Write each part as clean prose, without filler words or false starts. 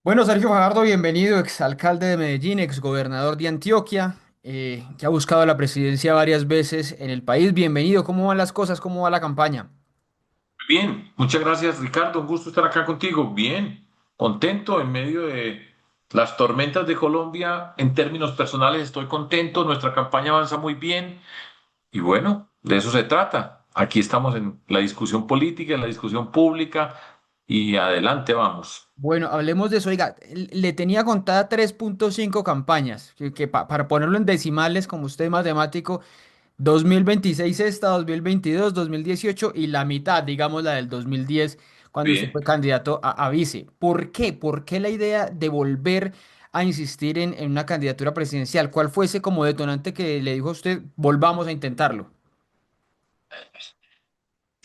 Bueno, Sergio Fajardo, bienvenido, exalcalde de Medellín, exgobernador de Antioquia, que ha buscado la presidencia varias veces en el país. Bienvenido, ¿cómo van las cosas? ¿Cómo va la campaña? Bien, muchas gracias Ricardo, un gusto estar acá contigo. Bien, contento en medio de las tormentas de Colombia. En términos personales estoy contento, nuestra campaña avanza muy bien y bueno, de eso se trata. Aquí estamos en la discusión política, en la discusión pública y adelante vamos. Bueno, hablemos de eso. Oiga, le tenía contada 3,5 campañas, para ponerlo en decimales, como usted es matemático, 2026 esta, 2022, 2018 y la mitad, digamos, la del 2010, cuando usted Bien. fue candidato a vice. ¿Por qué? ¿Por qué la idea de volver a insistir en una candidatura presidencial? ¿Cuál fue ese como detonante que le dijo a usted, volvamos a intentarlo?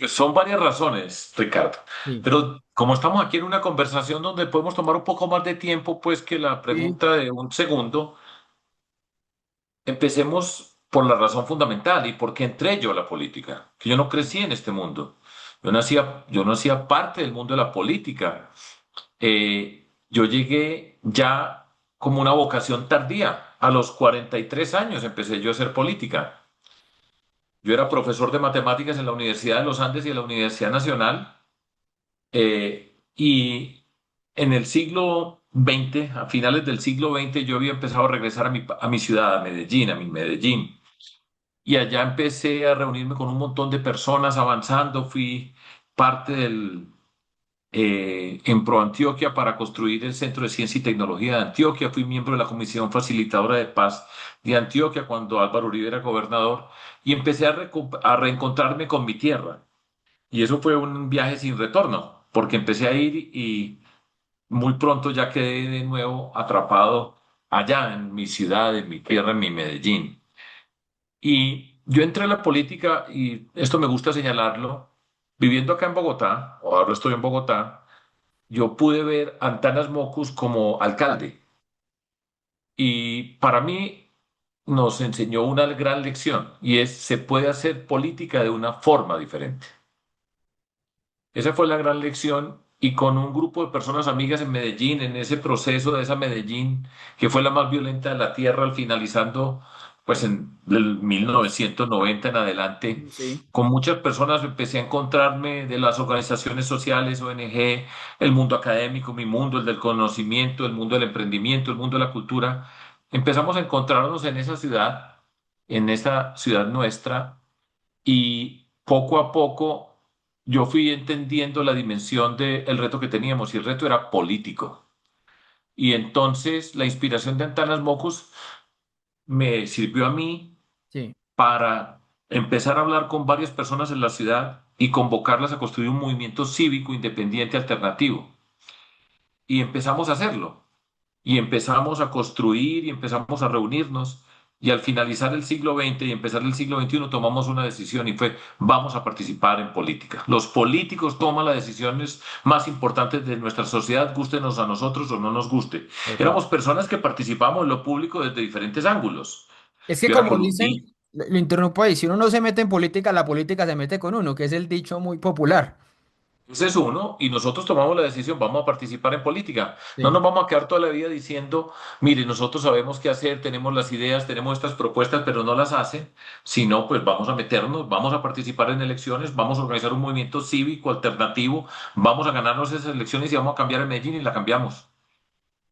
Son varias razones, Ricardo, Sí. pero como estamos aquí en una conversación donde podemos tomar un poco más de tiempo, pues que la Sí. pregunta de un segundo. Empecemos por la razón fundamental y por qué entré yo a la política, que yo no crecí en este mundo. Yo no hacía parte del mundo de la política. Yo llegué ya como una vocación tardía. A los 43 años empecé yo a hacer política. Yo era profesor de matemáticas en la Universidad de los Andes y en la Universidad Nacional. Y en el siglo XX, a finales del siglo XX, yo había empezado a regresar a mi ciudad, a Medellín, a mi Medellín. Y allá empecé a reunirme con un montón de personas avanzando. Fui parte del en Pro Antioquia para construir el Centro de Ciencia y Tecnología de Antioquia. Fui miembro de la Comisión Facilitadora de Paz de Antioquia cuando Álvaro Uribe era gobernador y empecé a reencontrarme con mi tierra. Y eso fue un viaje sin retorno, porque empecé a ir y muy pronto ya quedé de nuevo atrapado allá en mi ciudad, en mi tierra, en mi Medellín. Y yo entré a la política, y esto me gusta señalarlo, viviendo acá en Bogotá, o ahora estoy en Bogotá, yo pude ver a Antanas Mocus como alcalde. Y para mí nos enseñó una gran lección, y es, se puede hacer política de una forma diferente. Esa fue la gran lección. Y con un grupo de personas amigas en Medellín, en ese proceso de esa Medellín, que fue la más violenta de la tierra, al finalizando, pues en el 1990 en adelante, Sí. con muchas personas empecé a encontrarme de las organizaciones sociales, ONG, el mundo académico, mi mundo, el del conocimiento, el mundo del emprendimiento, el mundo de la cultura. Empezamos a encontrarnos en esa ciudad nuestra, y poco a poco yo fui entendiendo la dimensión del reto que teníamos, y el reto era político. Y entonces la inspiración de Antanas Mocus me sirvió a mí Sí. para empezar a hablar con varias personas en la ciudad y convocarlas a construir un movimiento cívico independiente alternativo. Y empezamos a hacerlo. Y empezamos a construir y empezamos a reunirnos. Y al finalizar el siglo XX y empezar el siglo XXI tomamos una decisión, y fue: vamos a participar en política. Los políticos toman las decisiones más importantes de nuestra sociedad, gústenos a nosotros o no nos guste. Total. Éramos personas que participamos en lo público desde diferentes ángulos. Es que Yo era como dicen, columnista. lo interrumpo ahí, si uno no se mete en política, la política se mete con uno, que es el dicho muy popular. Ese es uno, y nosotros tomamos la decisión, vamos a participar en política. No Sí. nos vamos a quedar toda la vida diciendo, mire, nosotros sabemos qué hacer, tenemos las ideas, tenemos estas propuestas, pero no las hacen. Sino, pues vamos a meternos, vamos a participar en elecciones, vamos a organizar un movimiento cívico alternativo, vamos a ganarnos esas elecciones y vamos a cambiar a Medellín, y la cambiamos.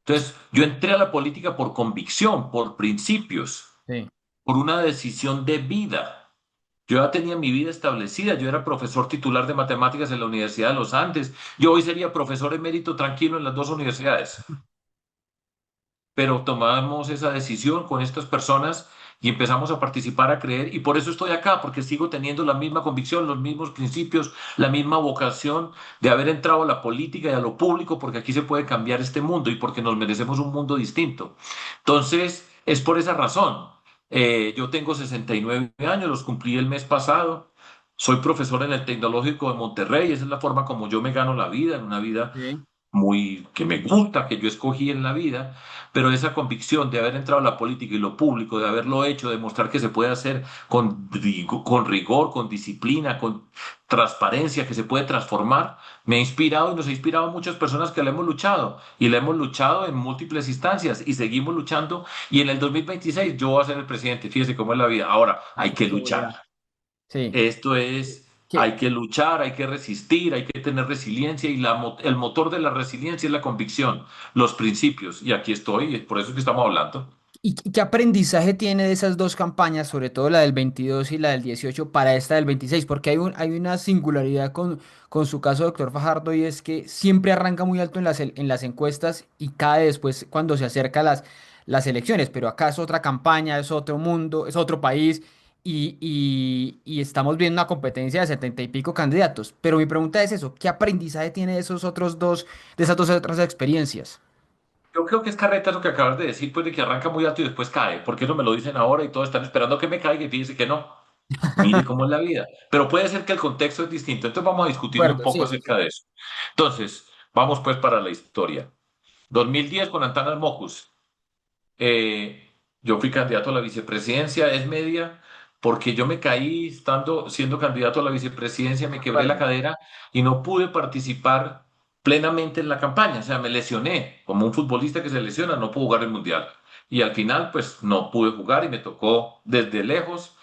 Entonces, yo entré a la política por convicción, por principios, Sí. por una decisión de vida. Yo ya tenía mi vida establecida. Yo era profesor titular de matemáticas en la Universidad de los Andes. Yo hoy sería profesor emérito tranquilo en las dos universidades. Pero tomamos esa decisión con estas personas y empezamos a participar, a creer. Y por eso estoy acá, porque sigo teniendo la misma convicción, los mismos principios, la misma vocación de haber entrado a la política y a lo público, porque aquí se puede cambiar este mundo y porque nos merecemos un mundo distinto. Entonces, es por esa razón. Yo tengo 69 años, los cumplí el mes pasado. Soy profesor en el Tecnológico de Monterrey. Esa es la forma como yo me gano la vida, en una vida Sí. que me gusta, que yo escogí en la vida, pero esa convicción de haber entrado a la política y lo público, de haberlo hecho, de mostrar que se puede hacer con rigor, con disciplina, con transparencia, que se puede transformar, me ha inspirado y nos ha inspirado a muchas personas que la hemos luchado y la hemos luchado en múltiples instancias y seguimos luchando y en el 2026 yo voy a ser el presidente, fíjese cómo es la vida. Ahora hay Ah, que qué luchar. seguridad. Sí. Esto es, hay Que, que luchar, hay que resistir, hay que tener resiliencia y el motor de la resiliencia es la convicción, los principios. Y aquí estoy, es por eso que estamos hablando. ¿Y qué aprendizaje tiene de esas dos campañas, sobre todo la del 22 y la del 18, para esta del 26? Porque hay una singularidad con su caso, doctor Fajardo, y es que siempre arranca muy alto en las encuestas y cae después cuando se acerca las elecciones. Pero acá es otra campaña, es otro mundo, es otro país y estamos viendo una competencia de 70 y pico candidatos. Pero mi pregunta es eso, ¿qué aprendizaje tiene de esos otros dos, de esas dos otras experiencias? Yo creo que es carreta lo que acabas de decir, pues de que arranca muy alto y después cae. ¿Por qué no me lo dicen ahora y todos están esperando que me caiga y fíjese que no? Mire cómo es la vida. Pero puede ser que el contexto es distinto. Entonces vamos a De discutir un acuerdo, poco sí, sí, acerca sí. de eso. Entonces, vamos pues para la historia. 2010 con Antanas Mocus. eh, yo fui candidato a la vicepresidencia, es media, porque yo me caí siendo candidato a la vicepresidencia, me De quebré la acuerdo. cadera y no pude participar plenamente en la campaña, o sea, me lesioné, como un futbolista que se lesiona, no pudo jugar el mundial. Y al final, pues no pude jugar y me tocó desde lejos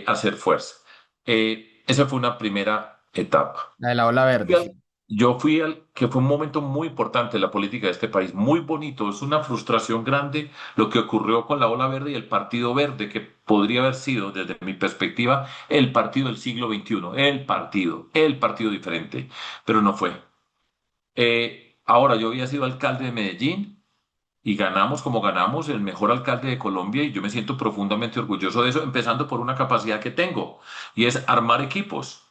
hacer fuerza. Esa fue una primera etapa. La de la ola Fui verde, sí. al- Yo fui al que fue un momento muy importante en la política de este país, muy bonito. Es una frustración grande lo que ocurrió con la Ola Verde y el Partido Verde, que podría haber sido, desde mi perspectiva, el partido del siglo XXI, el partido diferente, pero no fue. Ahora, yo había sido alcalde de Medellín y ganamos como ganamos, el mejor alcalde de Colombia, y yo me siento profundamente orgulloso de eso, empezando por una capacidad que tengo, y es armar equipos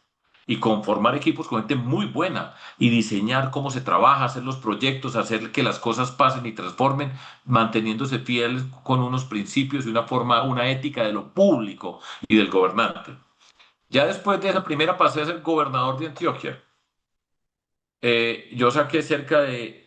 y conformar equipos con gente muy buena y diseñar cómo se trabaja, hacer los proyectos, hacer que las cosas pasen y transformen, manteniéndose fieles con unos principios y una forma, una ética de lo público y del gobernante. Ya después de esa primera pasé a ser gobernador de Antioquia. Yo saqué cerca de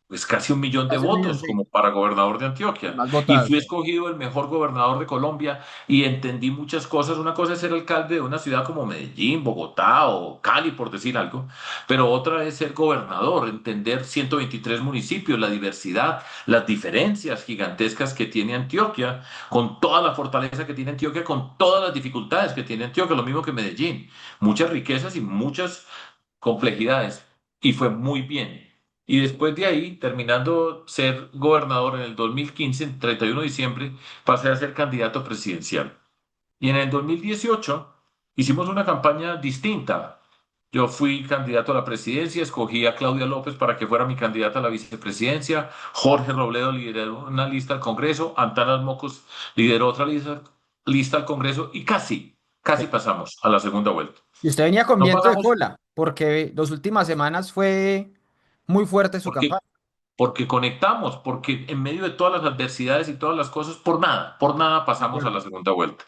pues casi 1 millón de Hace un millón, votos sí. como para gobernador de El Antioquia más y votado, fui sí. escogido el mejor gobernador de Colombia y entendí muchas cosas. Una cosa es ser alcalde de una ciudad como Medellín, Bogotá o Cali, por decir algo, pero otra es ser gobernador, entender 123 municipios, la diversidad, las diferencias gigantescas que tiene Antioquia, con toda la fortaleza que tiene Antioquia, con todas las dificultades que tiene Antioquia, lo mismo que Medellín, muchas riquezas y muchas complejidades y fue muy bien. Y después de ahí, terminando ser gobernador en el 2015, el 31 de diciembre, pasé a ser candidato presidencial. Y en el 2018 hicimos una campaña distinta. Yo fui candidato a la presidencia, escogí a Claudia López para que fuera mi candidata a la vicepresidencia, Jorge Robledo lideró una lista al Congreso, Antanas Mocos lideró otra lista al Congreso y casi Sí. pasamos a la segunda vuelta. Y usted venía con No viento de pasamos cola, porque las últimas semanas fue muy fuerte su porque campaña. porque conectamos, porque en medio de todas las adversidades y todas las cosas, por nada De pasamos a acuerdo. la segunda vuelta.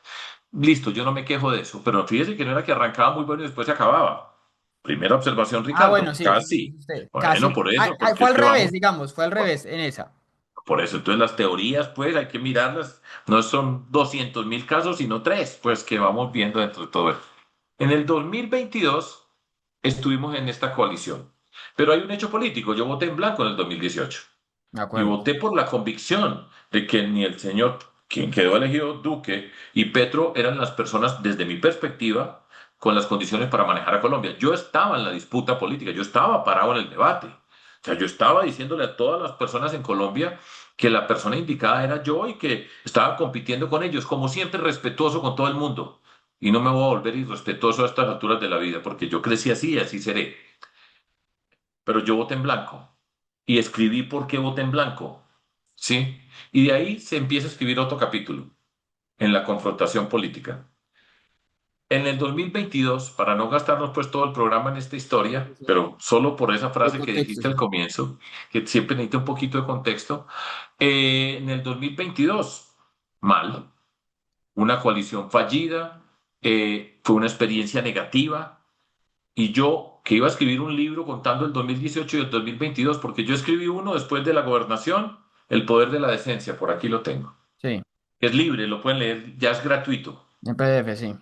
Listo, yo no me quejo de eso, pero fíjese que no era que arrancaba muy bueno y después se acababa. Primera observación, Ah, bueno, Ricardo, sí, eso casi. dice usted. Bueno, Casi. por eso, porque Fue es al que revés, vamos, digamos, fue al revés en esa. por eso, entonces las teorías, pues hay que mirarlas, no son 200.000 casos, sino tres, pues que vamos viendo dentro de todo eso. En el 2022 estuvimos en esta coalición, pero hay un hecho político, yo voté en blanco en el 2018. De Y acuerdo. voté por la convicción de que ni el señor, quien quedó elegido Duque, y Petro eran las personas, desde mi perspectiva, con las condiciones para manejar a Colombia. Yo estaba en la disputa política, yo estaba parado en el debate. O sea, yo estaba diciéndole a todas las personas en Colombia que la persona indicada era yo y que estaba compitiendo con ellos, como siempre respetuoso con todo el mundo. Y no me voy a volver irrespetuoso a estas alturas de la vida, porque yo crecí así y así seré. Pero yo voté en blanco y escribí por qué voté en blanco. ¿Sí? Y de ahí se empieza a escribir otro capítulo en la confrontación política. En el 2022, para no gastarnos pues todo el programa en esta historia, Sí, sí. pero solo por esa De frase que contexto, dijiste al sí. comienzo, que siempre necesita un poquito de contexto, en el 2022, mal, una coalición fallida, fue una experiencia negativa, y yo que iba a escribir un libro contando el 2018 y el 2022, porque yo escribí uno después de la gobernación, El poder de la decencia, por aquí lo tengo. Sí, Es libre, lo pueden leer, ya es gratuito. en PDF, sí.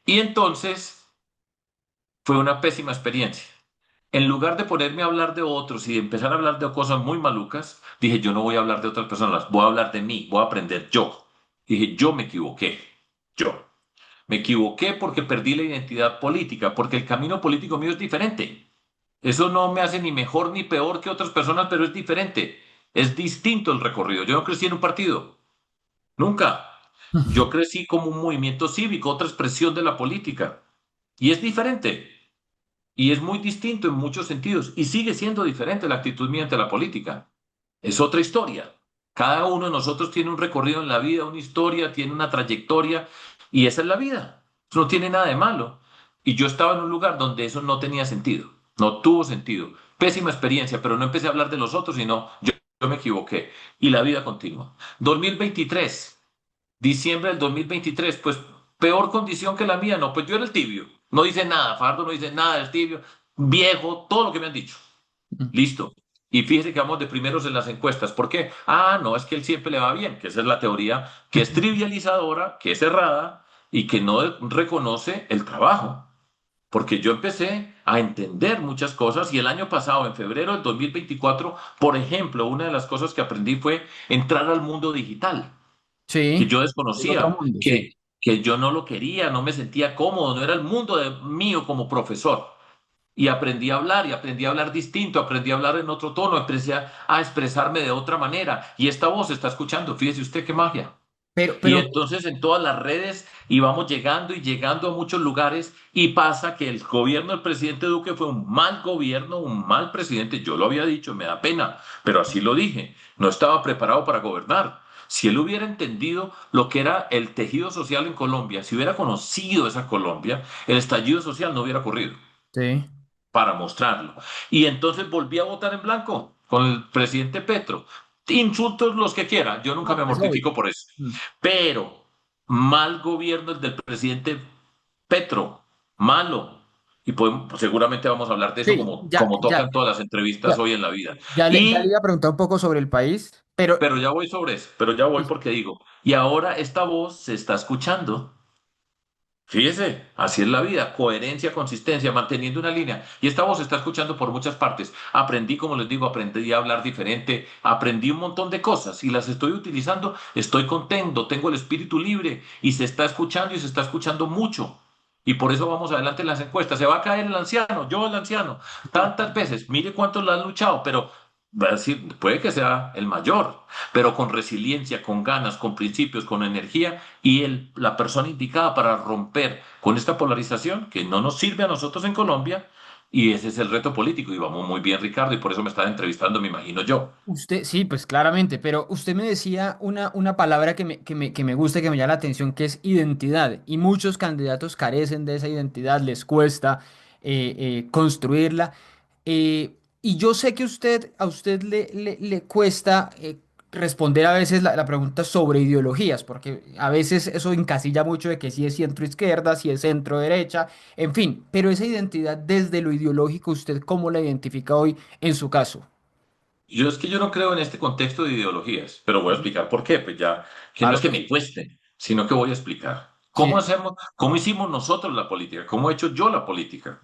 Y entonces fue una pésima experiencia. En lugar de ponerme a hablar de otros y de empezar a hablar de cosas muy malucas, dije, yo no voy a hablar de otras personas, voy a hablar de mí, voy a aprender yo. Dije, yo me equivoqué, yo. Me equivoqué porque perdí la identidad política, porque el camino político mío es diferente. Eso no me hace ni mejor ni peor que otras personas, pero es diferente. Es distinto el recorrido. Yo no crecí en un partido, nunca. Yo crecí como un movimiento cívico, otra expresión de la política. Y es diferente. Y es muy distinto en muchos sentidos. Y sigue siendo diferente la actitud mía ante la política. Es otra historia. Cada uno de nosotros tiene un recorrido en la vida, una historia, tiene una trayectoria. Y esa es la vida. Eso no tiene nada de malo. Y yo estaba en un lugar donde eso no tenía sentido. No tuvo sentido. Pésima experiencia, pero no empecé a hablar de los otros, sino yo me equivoqué. Y la vida continúa. 2023. Diciembre del 2023, pues peor condición que la mía, no, pues yo era el tibio, no dice nada, Fardo no dice nada, el tibio, viejo, todo lo que me han dicho, listo. Y fíjese que vamos de primeros en las encuestas, ¿por qué? Ah, no, es que él siempre le va bien, que esa es la teoría que es trivializadora, que es errada y que no reconoce el trabajo. Porque yo empecé a entender muchas cosas y el año pasado, en febrero del 2024, por ejemplo, una de las cosas que aprendí fue entrar al mundo digital que Sí, yo es otro desconocía, mundo, sí. que yo no lo quería, no me sentía cómodo, no era el mundo mío como profesor. Y aprendí a hablar y aprendí a hablar distinto, aprendí a hablar en otro tono, empecé a expresarme de otra manera. Y esta voz está escuchando, fíjese usted qué magia. Y Pero, entonces en todas las redes íbamos llegando y llegando a muchos lugares y pasa que el gobierno del presidente Duque fue un mal gobierno, un mal presidente. Yo lo había dicho, me da pena, pero así lo dije. No estaba preparado para gobernar. Si él hubiera entendido lo que era el tejido social en Colombia, si hubiera conocido esa Colombia, el estallido social no hubiera ocurrido sí, para mostrarlo. Y entonces volví a votar en blanco con el presidente Petro. Insultos los que quiera, yo nunca no, me pues obvio. mortifico por eso. Mm. Pero mal gobierno el del presidente Petro, malo. Y pues, seguramente vamos a hablar de eso Sí, como, como tocan todas las entrevistas ya, hoy en la vida. ya le Y, iba a preguntar un poco sobre el país, pero pero ya voy sobre eso, pero ya voy porque digo, y ahora esta voz se está escuchando. Fíjese, así es la vida, coherencia, consistencia, manteniendo una línea. Y esta voz se está escuchando por muchas partes. Aprendí, como les digo, aprendí a hablar diferente, aprendí un montón de cosas y las estoy utilizando. Estoy contento, tengo el espíritu libre y se está escuchando y se está escuchando mucho. Y por eso vamos adelante en las encuestas. Se va a caer el anciano, yo el anciano, tantas veces. Mire cuántos la han luchado, pero va a decir, puede que sea el mayor, pero con resiliencia, con ganas, con principios, con energía y la persona indicada para romper con esta polarización que no nos sirve a nosotros en Colombia. Y ese es el reto político. Y vamos muy bien, Ricardo, y por eso me estaba entrevistando, me imagino yo. usted, sí, pues claramente, pero usted me decía una palabra que me gusta, y que me llama la atención, que es identidad. Y muchos candidatos carecen de esa identidad, les cuesta construirla. Y yo sé que a usted le cuesta responder a veces la pregunta sobre ideologías, porque a veces eso encasilla mucho de que si es centro-izquierda, si es centro-derecha, en fin, pero esa identidad desde lo ideológico, ¿usted cómo la identifica hoy en su caso? Yo es que yo no creo en este contexto de ideologías, pero voy a Ujú. explicar por qué. Pues ya, que no Claro es que que me sí. cueste, sino que voy a explicar. ¿Cómo Sí, hacemos, cómo hicimos nosotros la política? ¿Cómo he hecho yo la política?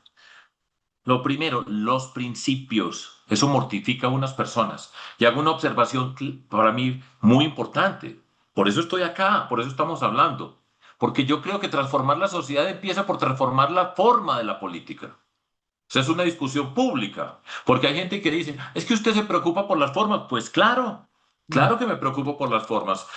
Lo primero, los principios. Eso mortifica a unas personas. Y hago una observación para mí muy importante. Por eso estoy acá, por eso estamos hablando. Porque yo creo que transformar la sociedad empieza por transformar la forma de la política. O sea, es una discusión pública, porque hay gente que dice, es que usted se preocupa por las formas. Pues claro, mm, claro que me preocupo por las formas.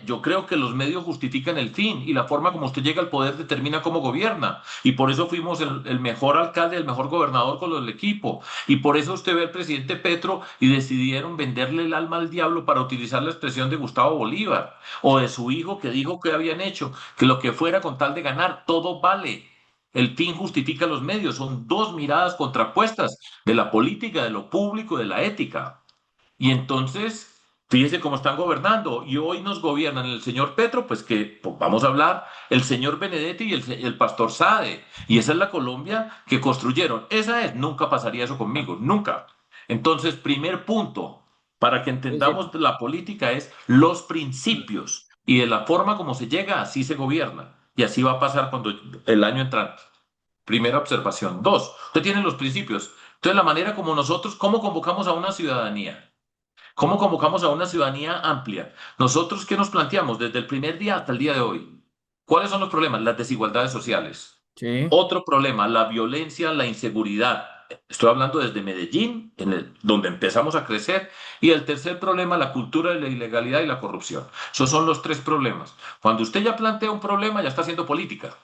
Yo creo que los medios justifican el fin y la forma como usted llega al poder determina cómo gobierna. Y por eso fuimos el mejor alcalde, el mejor gobernador con el equipo. Y por eso usted ve al presidente Petro y decidieron venderle el alma al diablo para utilizar la expresión de Gustavo Bolívar o de su hijo que dijo que habían hecho, que lo que fuera con tal de ganar, todo vale. El fin justifica los medios. Son dos miradas contrapuestas de la política, de lo público, de la ética. Y entonces, Fíjese cómo están gobernando y hoy nos gobiernan el señor Petro, pues que pues, vamos a hablar, el señor Benedetti y el pastor Sade. Y esa es la Colombia que construyeron. Esa es, nunca pasaría eso conmigo, nunca. Entonces, primer punto, para que Es decir, entendamos la política es los principios y de la forma como se llega, así se gobierna. Y así va a pasar cuando el año entrante. Primera observación. Dos, usted tiene los principios. Entonces, la manera como nosotros, ¿cómo convocamos a una ciudadanía? ¿Cómo convocamos a una ciudadanía amplia? Nosotros, ¿qué nos planteamos desde el primer día hasta el día de hoy? ¿Cuáles son los problemas? Las desigualdades sociales. sí. Otro problema, la violencia, la inseguridad. Estoy hablando desde Medellín, donde empezamos a crecer. Y el tercer problema, la cultura de la ilegalidad y la corrupción. Esos son los tres problemas. Cuando usted ya plantea un problema, ya está haciendo política.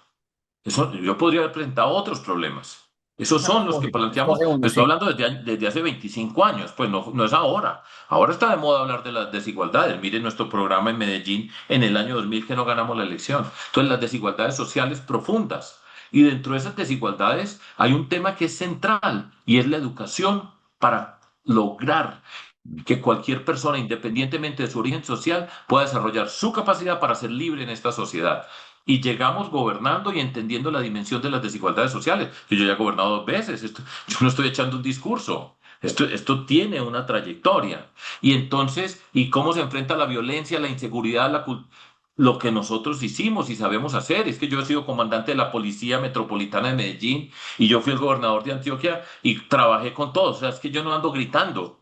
Eso, yo podría haber presentado otros problemas. Esos No, son los que planteamos. escoge uno, Estoy sí. hablando desde hace 25 años, pues no, no es ahora. Ahora está de moda hablar de las desigualdades. Miren nuestro programa en Medellín en el año 2000 que no ganamos la elección. Entonces, las desigualdades sociales profundas. Y dentro de esas desigualdades hay un tema que es central y es la educación para lograr que cualquier persona, independientemente de su origen social, pueda desarrollar su capacidad para ser libre en esta sociedad. Y llegamos gobernando y entendiendo la dimensión de las desigualdades sociales. Que yo ya he gobernado dos veces. Yo no estoy echando un discurso. Esto tiene una trayectoria. Y entonces, ¿y cómo se enfrenta la violencia, la inseguridad, lo que nosotros hicimos y sabemos hacer? Es que yo he sido comandante de la Policía Metropolitana de Medellín y yo fui el gobernador de Antioquia y trabajé con todos. O sea, es que yo no ando gritando.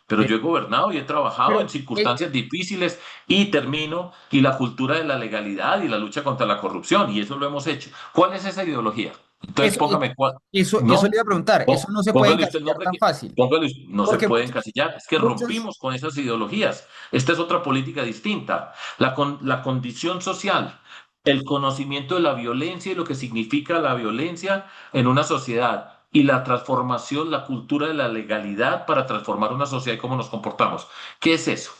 Pero yo he Sí. gobernado y he trabajado en Pero, circunstancias difíciles y termino, y la cultura de la legalidad y la lucha contra la corrupción, y eso lo hemos hecho. ¿Cuál es esa ideología? Entonces eso, póngame cuál. eso le No, iba a preguntar, eso no se puede póngale usted el encasillar nombre tan que, fácil, no se porque puede encasillar, es que muchos, rompimos con esas ideologías. Esta es otra política distinta. La condición social, el conocimiento de la violencia y lo que significa la violencia en una sociedad. Y la transformación, la cultura de la legalidad para transformar una sociedad y cómo nos comportamos. ¿Qué es eso?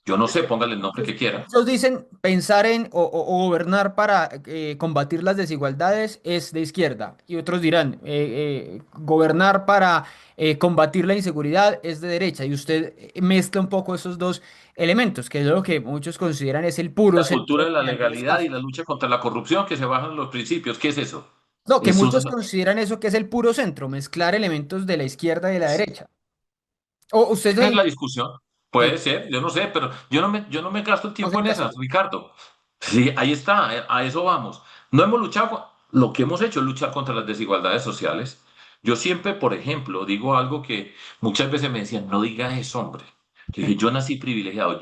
Yo no sé, póngale el nombre que quiera. muchos dicen pensar en o gobernar para combatir las desigualdades es de izquierda y otros dirán gobernar para combatir la inseguridad es de derecha y usted mezcla un poco esos dos elementos, que es lo que muchos consideran es el puro La cultura centro de la en algunos legalidad y casos. la lucha contra la corrupción que se bajan los principios. ¿Qué es eso? No, que Eso muchos consideran eso que es el puro centro, mezclar elementos de la izquierda y de la derecha. O usted es le... la discusión. Puede Sí, ser, yo no sé, pero yo no me gasto el no se tiempo en esas, encasilla. Ricardo. Sí, ahí está, a eso vamos. No hemos luchado, lo que hemos hecho es luchar contra las desigualdades sociales. Yo siempre, por ejemplo, digo algo que muchas veces me decían, no digas eso, hombre. Yo dije, yo nací privilegiado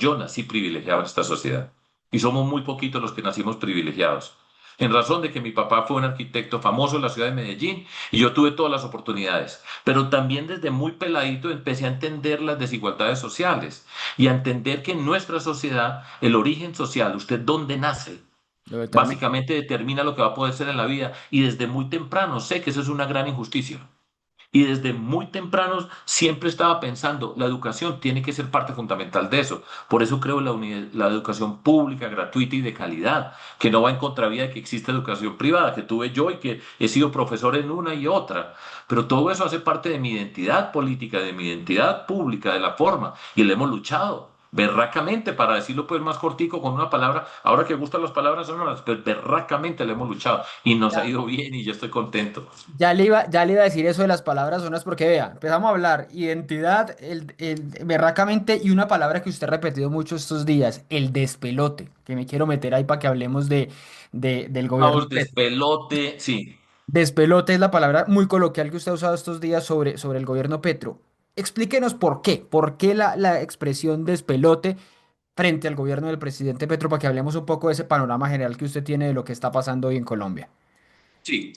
en esta sociedad. Y somos muy poquitos los que nacimos privilegiados. En razón de que mi papá fue un arquitecto famoso en la ciudad de Medellín y yo tuve todas las oportunidades. Pero también desde muy peladito empecé a entender las desigualdades sociales y a entender que en nuestra sociedad, el origen social, usted dónde nace, Lo determina. básicamente determina lo que va a poder ser en la vida y desde muy temprano sé que eso es una gran injusticia. Y desde muy temprano siempre estaba pensando, la educación tiene que ser parte fundamental de eso. Por eso creo la educación pública, gratuita y de calidad, que no va en contravía de que exista educación privada, que tuve yo y que he sido profesor en una y otra. Pero todo eso hace parte de mi identidad política, de mi identidad pública, de la forma. Y le hemos luchado berracamente, para decirlo pues más cortico, con una palabra. Ahora que gustan las palabras sonoras, pues berracamente le hemos luchado. Y nos ha ido bien y yo estoy contento. Ya le iba a decir eso de las palabras zonas porque vea, empezamos a hablar identidad, berracamente y una palabra que usted ha repetido mucho estos días, el despelote, que me quiero meter ahí para que hablemos del gobierno Vamos, Petro. despelote, sí. Despelote es la palabra muy coloquial que usted ha usado estos días sobre el gobierno Petro. Explíquenos por qué la expresión despelote frente al gobierno del presidente Petro para que hablemos un poco de ese panorama general que usted tiene de lo que está pasando hoy en Colombia. Sí,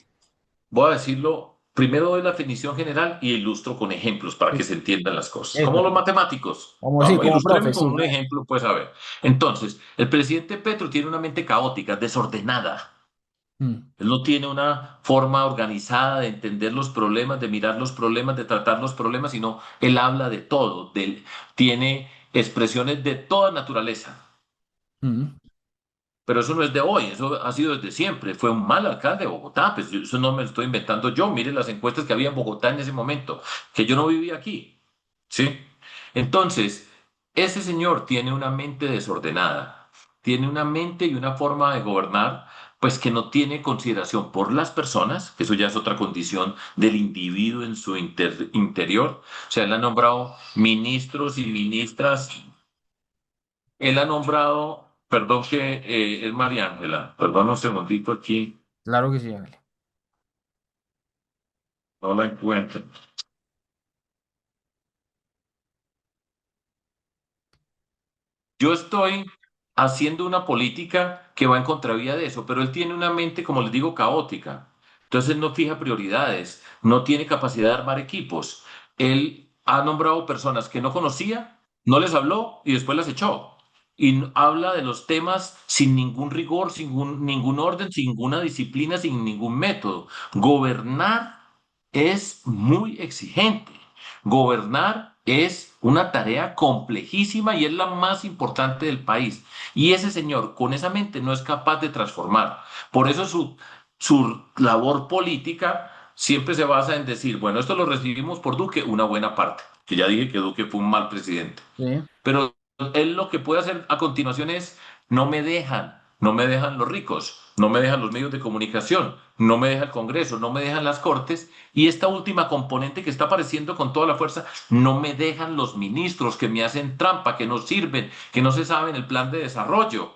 voy a decirlo. Primero doy la definición general y ilustro con ejemplos para que se entiendan las cosas. Eso, Como los matemáticos. como sí, Vamos, como ilustremos profe, con sí. un ejemplo, pues a ver. Entonces, el presidente Petro tiene una mente caótica, desordenada. Mm, Él no tiene una forma organizada de entender los problemas, de mirar los problemas, de tratar los problemas, sino él habla de todo, tiene expresiones de toda naturaleza. mm. Pero eso no es de hoy, eso ha sido desde siempre. Fue un mal alcalde de Bogotá, pues eso no me lo estoy inventando yo. Mire las encuestas que había en Bogotá en ese momento, que yo no vivía aquí. ¿Sí? Entonces, Ese señor tiene una mente desordenada, tiene una mente y una forma de gobernar, pues que no tiene consideración por las personas, que eso ya es otra condición del individuo en su interior. O sea, él ha nombrado ministros y ministras, él ha nombrado, perdón que es María Ángela, perdón un segundito aquí, Claro que sí, hágale. no la encuentro. Yo estoy haciendo una política que va en contravía de eso, pero él tiene una mente, como les digo, caótica. Entonces no fija prioridades, no tiene capacidad de armar equipos. Él ha nombrado personas que no conocía, no les habló y después las echó. Y habla de los temas sin ningún rigor, sin ningún orden, sin ninguna disciplina, sin ningún método. Gobernar es muy exigente. Gobernar es una tarea complejísima y es la más importante del país. Y ese señor con esa mente no es capaz de transformar. Por eso su labor política siempre se basa en decir, bueno, esto lo recibimos por Duque, una buena parte, que ya dije que Duque fue un mal presidente. Sí. Pero él lo que puede hacer a continuación es, no me dejan los ricos, no me dejan los medios de comunicación, no me deja el Congreso, no me dejan las Cortes, y esta última componente que está apareciendo con toda la fuerza, no me dejan los ministros que me hacen trampa, que no sirven, que no se saben el plan de desarrollo.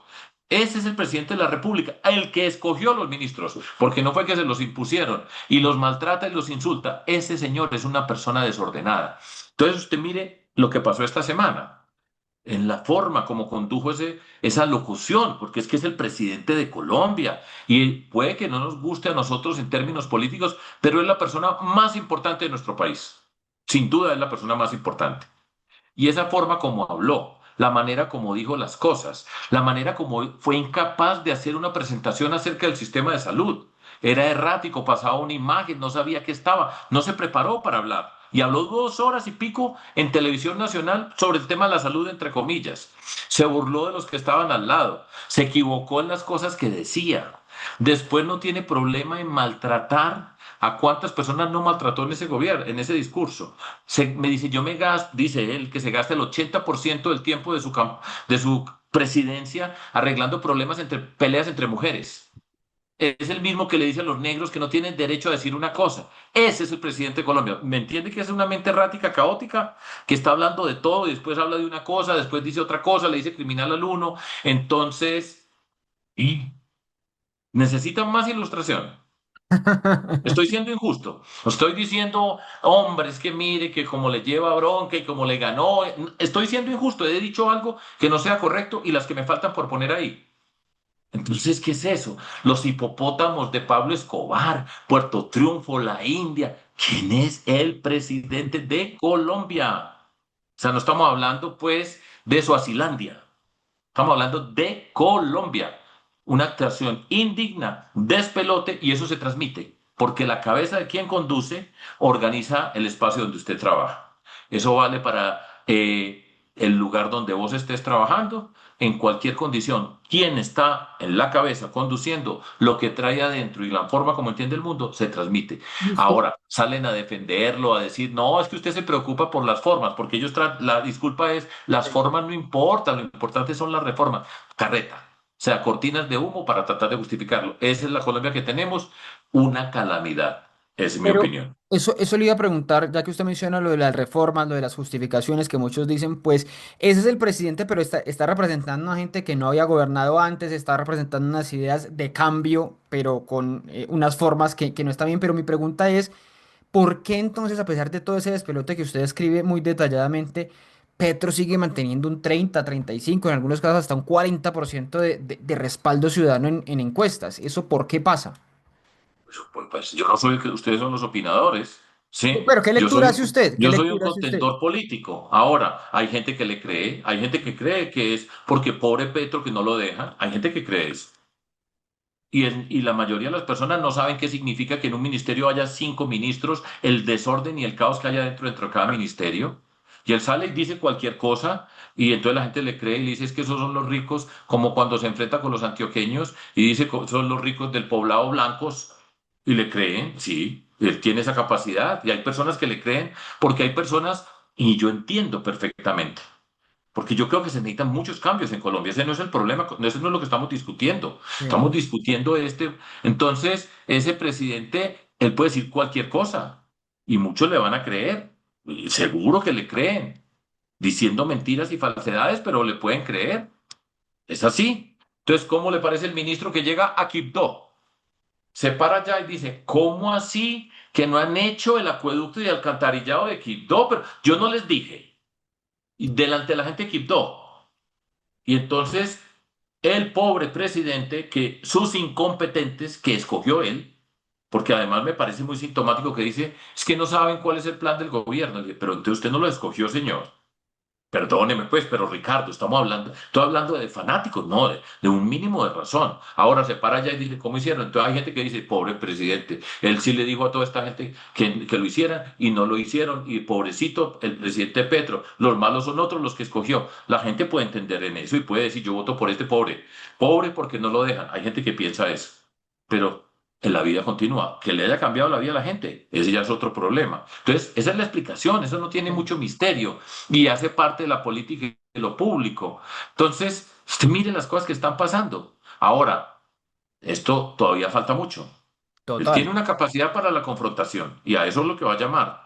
Ese es el presidente de la República, el que escogió los ministros, porque no fue que se los impusieron y los maltrata y los insulta. Ese señor es una persona desordenada. Entonces usted mire lo que pasó esta semana en la forma como condujo esa locución, porque es que es el presidente de Colombia y puede que no nos guste a nosotros en términos políticos, pero es la persona más importante de nuestro país. Sin duda es la persona más importante. Y esa forma como habló, la manera como dijo las cosas, la manera como fue incapaz de hacer una presentación acerca del sistema de salud. Era errático, pasaba una imagen, no sabía qué estaba, no se preparó para hablar. Y habló 2 horas y pico en televisión nacional sobre el tema de la salud, entre comillas. Se burló de los que estaban al lado, se equivocó en las cosas que decía. Después no tiene problema en maltratar a cuántas personas no maltrató en ese gobierno, en ese discurso. Me dice, yo me gasto, dice él, que se gasta el 80% del tiempo de su presidencia arreglando problemas entre peleas entre mujeres. Es el mismo que le dice a los negros que no tienen derecho a decir una cosa. Ese es el presidente de Colombia. ¿Me entiende que es una mente errática, caótica, que está hablando de todo y después habla de una cosa, después dice otra cosa, le dice criminal al uno? Entonces, y necesitan más ilustración. Estoy siendo injusto. No estoy diciendo, hombre, es que mire que como le lleva bronca y como le ganó. Estoy siendo injusto. He dicho algo que no sea correcto y las que me faltan por poner ahí. Entonces, ¿qué es eso? Los hipopótamos de Pablo Escobar, Puerto Triunfo, la India. ¿Quién es el presidente de Colombia? O sea, no estamos hablando pues de Suazilandia. Estamos hablando de Colombia. Una actuación indigna, despelote, y eso se transmite, porque la cabeza de quien conduce organiza el espacio donde usted trabaja. Eso vale para el lugar donde vos estés trabajando, en cualquier condición. Quien está en la cabeza conduciendo lo que trae adentro y la forma como entiende el mundo, se transmite. Listo. Ahora, salen a defenderlo, a decir, no, es que usted se preocupa por las formas, porque ellos, la disculpa es, las formas no importan, lo importante son las reformas. Carreta, o sea, cortinas de humo para tratar de justificarlo. Esa es la Colombia que tenemos, una calamidad, es mi Pero opinión. eso le iba a preguntar, ya que usted menciona lo de las reformas, lo de las justificaciones que muchos dicen, pues ese es el presidente, pero está representando a gente que no había gobernado antes, está representando unas ideas de cambio, pero con unas formas que no están bien. Pero mi pregunta es, ¿por qué entonces, a pesar de todo ese despelote que usted escribe muy detalladamente, Petro sigue manteniendo un 30, 35, en algunos casos hasta un 40% de respaldo ciudadano en encuestas? ¿Eso por qué pasa? Pues yo no soy, ustedes son los opinadores, ¿sí? Pero ¿qué lectura hace usted? ¿Qué Yo soy un lectura hace usted? contentor político. Ahora, hay gente que le cree, hay gente que cree que es porque pobre Petro que no lo deja, hay gente que cree eso. Y la mayoría de las personas no saben qué significa que en un ministerio haya 5 ministros, el desorden y el caos que haya dentro de cada ministerio. Y él sale y dice cualquier cosa, y entonces la gente le cree y le dice es que esos son los ricos, como cuando se enfrenta con los antioqueños y dice que son los ricos del poblado blancos, y le creen, sí, él tiene esa capacidad, y hay personas que le creen, porque hay personas, y yo entiendo perfectamente. porque yo creo que se necesitan muchos cambios en Colombia. Ese no es el problema, ese no es lo que estamos discutiendo. Sí. Estamos discutiendo este. Entonces, ese presidente, él puede decir cualquier cosa y muchos le van a creer. Y seguro que le creen, diciendo mentiras y falsedades, pero le pueden creer. Es así. Entonces, ¿cómo le parece el ministro que llega a Quibdó? Se para allá y dice, ¿cómo así que no han hecho el acueducto y alcantarillado de Quibdó? Pero yo no les dije. Y delante de la gente de Quibdó. Y entonces, el pobre presidente, que sus incompetentes, que escogió él, porque además me parece muy sintomático que dice, es que no saben cuál es el plan del gobierno. Le dije, pero entonces usted no lo escogió, señor. Perdóneme, pues, pero Ricardo, estoy hablando de fanáticos, no, de un mínimo de razón. Ahora se para allá y dice, ¿cómo hicieron? Entonces hay gente que dice, pobre presidente, él sí le dijo a toda esta gente que lo hicieran y no lo hicieron, y pobrecito el presidente Petro, los malos son otros los que escogió. La gente puede entender en eso y puede decir, yo voto por este pobre, pobre porque no lo dejan. Hay gente que piensa eso, pero en la vida continúa. Que le haya cambiado la vida a la gente, ese ya es otro problema. Entonces, esa es la explicación, eso no tiene Sí. mucho misterio y hace parte de la política y de lo público. Entonces, usted mire las cosas que están pasando. Ahora, esto todavía falta mucho. Él Total. tiene una capacidad para la confrontación y a eso es lo que va a llamar.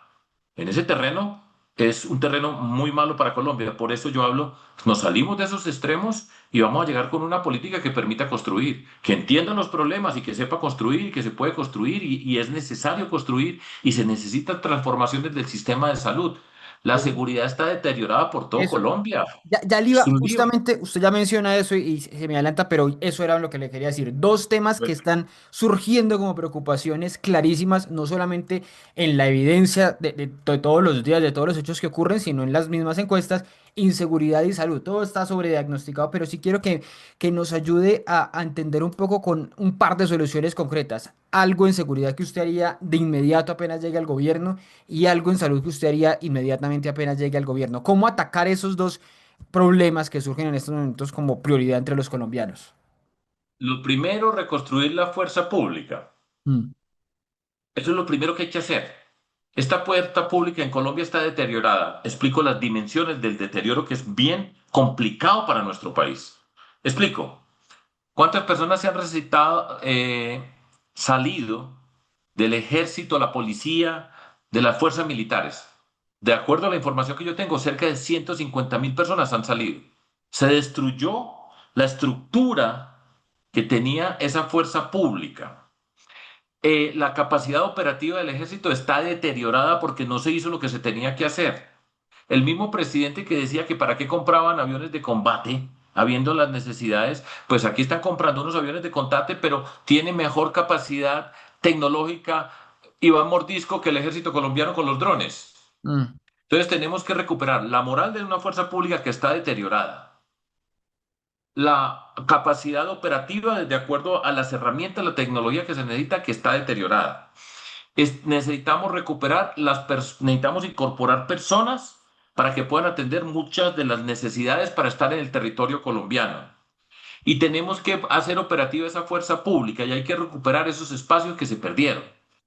En ese terreno es un terreno muy malo para Colombia. Por eso yo hablo, nos salimos de esos extremos y vamos a llegar con una política que permita construir, que entienda los problemas y que sepa construir y que se puede construir y es necesario construir y se necesita transformaciones del sistema de salud. La Sí. seguridad está deteriorada por todo Eso. Colombia. Ya le Es iba, un lío. justamente, usted ya menciona eso y se me adelanta, pero eso era lo que le quería decir. Dos temas que están surgiendo como preocupaciones clarísimas, no solamente en la evidencia de todos los días, de todos los hechos que ocurren, sino en las mismas encuestas, inseguridad y salud. Todo está sobrediagnosticado, pero sí quiero que nos ayude a entender un poco con un par de soluciones concretas. Algo en seguridad que usted haría de inmediato apenas llegue al gobierno y algo en salud que usted haría inmediatamente apenas llegue al gobierno. ¿Cómo atacar esos dos problemas que surgen en estos momentos como prioridad entre los colombianos? Lo primero, reconstruir la fuerza pública. Mm. Eso es lo primero que hay que hacer. Esta puerta pública en Colombia está deteriorada. Explico las dimensiones del deterioro que es bien complicado para nuestro país. Explico. ¿Cuántas personas se han salido del ejército, la policía, de las fuerzas militares? De acuerdo a la información que yo tengo, cerca de 150.000 personas han salido. Se destruyó la estructura que tenía esa fuerza pública. La capacidad operativa del ejército está deteriorada porque no se hizo lo que se tenía que hacer. El mismo presidente que decía que para qué compraban aviones de combate, habiendo las necesidades, pues aquí están comprando unos aviones de combate, pero tiene mejor capacidad tecnológica y va a mordisco que el ejército colombiano con los drones. Mm. Entonces tenemos que recuperar la moral de una fuerza pública que está deteriorada, la capacidad operativa de acuerdo a las herramientas, la tecnología que se necesita que está deteriorada. Necesitamos recuperar necesitamos incorporar personas para que puedan atender muchas de las necesidades para estar en el territorio colombiano. Y tenemos que hacer operativa esa fuerza pública y hay que recuperar esos espacios que se perdieron.